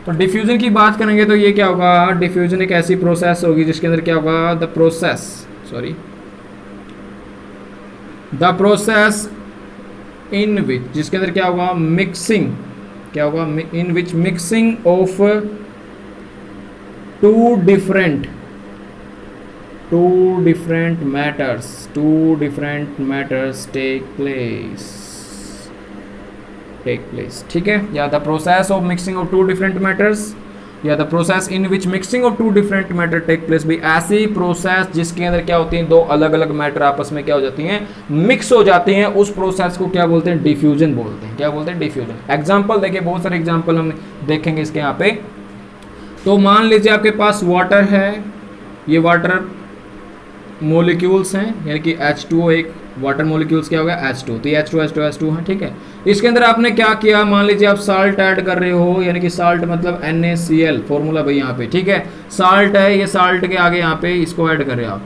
तो डिफ्यूजन की बात करेंगे तो ये क्या होगा, डिफ्यूजन एक ऐसी प्रोसेस होगी जिसके अंदर क्या होगा, द प्रोसेस इन विच, जिसके अंदर क्या होगा, मिक्सिंग, क्या होगा, in which mixing of two two different matters take place, ठीक है, या the process of mixing of two different matters, या the process in which mixing of two different matter take place. भी ऐसी प्रोसेस जिसके अंदर क्या होती है, दो अलग अलग मैटर आपस में क्या हो जाती हैं, मिक्स हो जाती हैं, उस प्रोसेस को क्या बोलते हैं, डिफ्यूजन बोलते हैं। क्या बोलते हैं, डिफ्यूजन। एग्जांपल देखिए, बहुत सारे एग्जांपल हम देखेंगे इसके यहाँ पे। तो मान लीजिए आपके पास वाटर है, ये वाटर मोलिक्यूल्स हैं, यानी कि H2O, एक वाटर मोलिक्यूल्स क्या होगा, H2, तो ये H2 है, ठीक है। इसके अंदर आपने क्या किया, मान लीजिए आप साल्ट ऐड कर रहे हो, यानी कि साल्ट मतलब NaCl फॉर्मूला भाई यहाँ पे, ठीक है, साल्ट है, ये साल्ट के आगे यहाँ पे इसको ऐड कर रहे हो आप।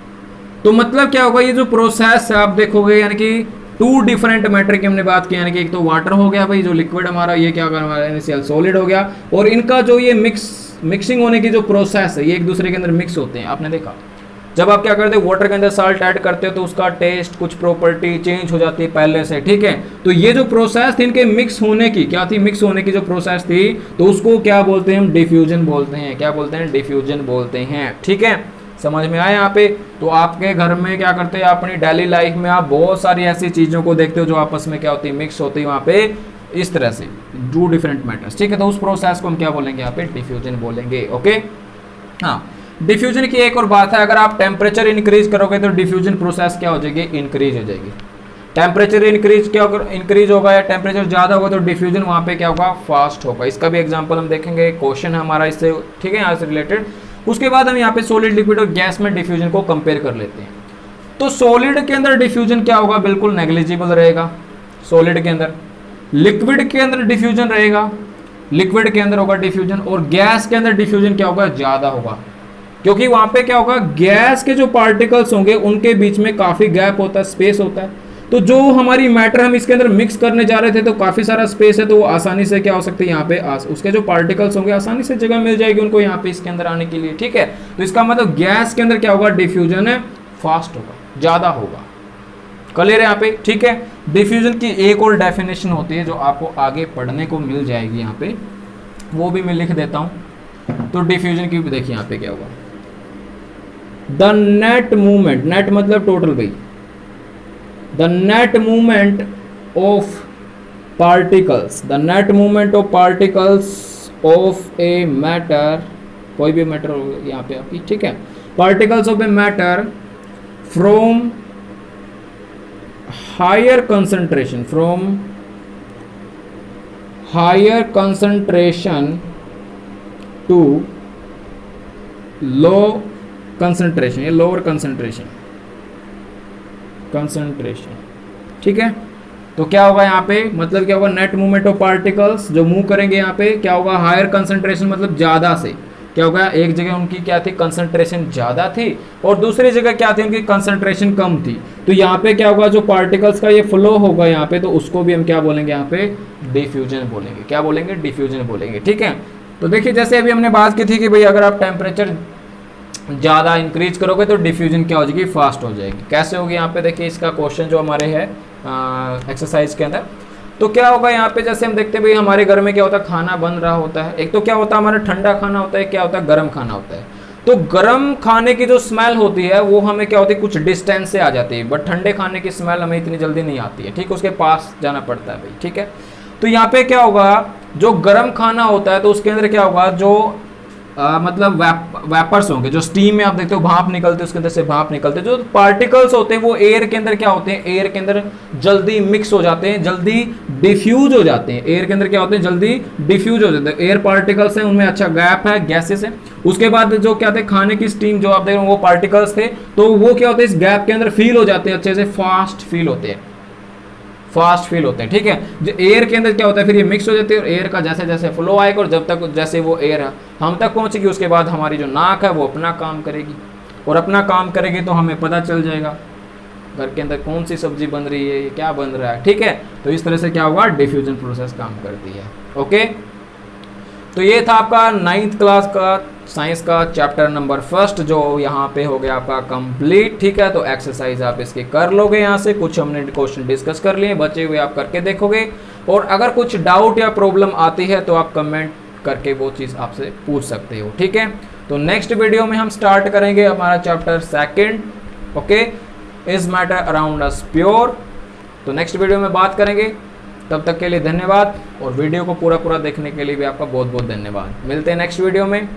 तो मतलब क्या होगा, ये जो प्रोसेस है आप देखोगे, यानी कि टू डिफरेंट मैटर की हमने बात की, यानी कि एक तो वाटर हो गया भाई जो लिक्विड हमारा, ये क्या होगा हमारा NaCl सॉलिड हो गया, और इनका जो ये मिक्सिंग होने की जो प्रोसेस है, ये एक दूसरे के अंदर मिक्स होते हैं। आपने देखा जब आप क्या करते हो, वाटर के अंदर साल्ट ऐड करते हो तो उसका टेस्ट, कुछ प्रॉपर्टी चेंज हो जाती है पहले से, ठीक है। तो ये जो प्रोसेस थी इनके मिक्स होने की, क्या थी, मिक्स होने की जो प्रोसेस थी, तो उसको क्या बोलते हैं, हम डिफ्यूजन बोलते हैं। क्या बोलते हैं, डिफ्यूजन बोलते हैं, ठीक है। समझ में आया यहाँ पे। तो आपके घर में क्या करते हैं, अपनी डेली लाइफ में आप बहुत सारी ऐसी चीज़ों को देखते हो जो आपस में क्या होती है, मिक्स होती है वहाँ पे इस तरह से, टू डिफरेंट मैटर्स, ठीक है। तो उस प्रोसेस को हम क्या बोलेंगे यहाँ पे, डिफ्यूजन बोलेंगे, ओके। हाँ, डिफ्यूजन की एक और बात है, अगर आप टेम्परेचर इंक्रीज करोगे तो डिफ्यूजन प्रोसेस क्या हो जाएगी, इंक्रीज हो जाएगी। टेम्परेचर इंक्रीज होगा या टेम्परेचर ज़्यादा होगा तो डिफ्यूजन वहाँ पे क्या होगा, फास्ट होगा। इसका भी एग्जांपल हम देखेंगे, क्वेश्चन है हमारा इससे, ठीक है, यहाँ से रिलेटेड। उसके बाद हम यहाँ पे सॉलिड, लिक्विड और गैस में डिफ्यूजन को कंपेयर कर लेते हैं। तो सॉलिड के अंदर डिफ्यूजन क्या होगा, बिल्कुल नेग्लिजिबल रहेगा सॉलिड के अंदर। लिक्विड के अंदर डिफ्यूजन रहेगा, लिक्विड के अंदर होगा डिफ्यूजन, और गैस के अंदर डिफ्यूजन क्या होगा, ज़्यादा होगा, क्योंकि वहां पे क्या होगा, गैस के जो पार्टिकल्स होंगे उनके बीच में काफी गैप होता है, स्पेस होता है। तो जो हमारी मैटर हम इसके अंदर मिक्स करने जा रहे थे तो काफी सारा स्पेस है, तो वो आसानी से क्या हो सकते हैं यहाँ पे उसके जो पार्टिकल्स होंगे आसानी से जगह मिल जाएगी उनको यहाँ पे इसके अंदर आने के लिए, ठीक है। तो इसका मतलब गैस के अंदर क्या होगा, डिफ्यूजन है, फास्ट होगा, ज्यादा होगा। क्लियर है यहाँ पे, ठीक है। डिफ्यूजन की एक और डेफिनेशन होती है जो आपको आगे पढ़ने को मिल जाएगी यहाँ पे, वो भी मैं लिख देता हूँ। तो डिफ्यूजन की भी देखिए यहाँ पे क्या होगा, द नेट मूवमेंट, नेट मतलब टोटल भाई, the net movement of particles, the net movement of particles of a matter, कोई भी मैटर हो यहाँ पे आपकी, ठीक है, particles of a matter from higher concentration, from higher concentration to low concentration, ये लोअर कंसंट्रेशन, ठीक है। तो क्या होगा यहाँ पे, मतलब क्या होगा, नेट मूवमेंट ऑफ पार्टिकल्स जो मूव करेंगे यहाँ पे क्या होगा, हायर कंसंट्रेशन मतलब ज़्यादा से, क्या होगा, एक जगह उनकी क्या थी, कंसंट्रेशन ज़्यादा थी और दूसरी जगह क्या थी, उनकी कंसंट्रेशन कम थी। तो यहाँ पे क्या होगा, जो पार्टिकल्स का ये फ्लो होगा यहाँ पे, तो उसको भी हम क्या बोलेंगे यहाँ पे, डिफ्यूजन बोलेंगे। क्या बोलेंगे, डिफ्यूजन बोलेंगे, ठीक है। तो देखिए जैसे अभी हमने बात की थी कि भाई अगर आप टेम्परेचर ज़्यादा इंक्रीज करोगे तो डिफ्यूजन क्या हो जाएगी, फास्ट हो जाएगी। कैसे होगी, यहाँ पे देखिए इसका क्वेश्चन जो हमारे है एक्सरसाइज के अंदर। तो क्या होगा यहाँ पे, जैसे हम देखते हैं भाई हमारे घर में क्या होता है, खाना बन रहा होता है। एक तो क्या होता है हमारा ठंडा खाना होता है, क्या होता है गर्म खाना होता है। तो गर्म खाने की जो स्मेल होती है वो हमें क्या होती है, कुछ डिस्टेंस से आ जाती है, बट ठंडे खाने की स्मेल हमें इतनी जल्दी नहीं आती है, ठीक, उसके पास जाना पड़ता है भाई, ठीक है। तो यहाँ पे क्या होगा, जो गर्म खाना होता है तो उसके अंदर क्या होगा, जो मतलब वेपर्स होंगे, जो स्टीम में आप देखते हो भाप निकलते हैं, उसके अंदर से भाप निकलते हैं। जो पार्टिकल्स होते हैं वो एयर के अंदर क्या होते हैं, एयर के अंदर जल्दी मिक्स हो जाते हैं, जल्दी डिफ्यूज हो जाते हैं। एयर के अंदर क्या होते हैं, जल्दी डिफ्यूज हो जाते हैं। एयर पार्टिकल्स हैं, उनमें अच्छा गैप है, गैसेस है। उसके बाद जो क्या थे, खाने की स्टीम जो आप देख रहे हो वो पार्टिकल्स थे, तो वो क्या होते हैं, इस गैप के अंदर फील हो जाते हैं, अच्छे से फास्ट फील होते हैं, फास्ट फील होते हैं, ठीक है। जो एयर के अंदर क्या होता है, फिर ये मिक्स हो जाती है और एयर का जैसे जैसे फ्लो आएगा और जब तक जैसे वो एयर हम तक पहुंचेगी, उसके बाद हमारी जो नाक है वो अपना काम करेगी, और अपना काम करेगी तो हमें पता चल जाएगा घर के अंदर कौन सी सब्जी बन रही है, ये क्या बन रहा है, ठीक है। तो इस तरह से क्या होगा, डिफ्यूजन प्रोसेस काम करती है, ओके। तो ये था आपका 9th क्लास का साइंस का चैप्टर नंबर 1 जो यहाँ पे हो गया आपका कंप्लीट, ठीक है। तो एक्सरसाइज आप इसके कर लोगे, यहाँ से कुछ हमने क्वेश्चन डिस्कस कर लिए, बचे हुए आप करके देखोगे। और अगर कुछ डाउट या प्रॉब्लम आती है तो आप कमेंट करके वो चीज़ आपसे पूछ सकते हो, ठीक है। तो नेक्स्ट वीडियो में हम स्टार्ट करेंगे हमारा chapter 2, okay, is matter around us pure. तो नेक्स्ट वीडियो में बात करेंगे, तब तक के लिए धन्यवाद, और वीडियो को पूरा देखने के लिए भी आपका बहुत बहुत धन्यवाद। मिलते हैं नेक्स्ट वीडियो में।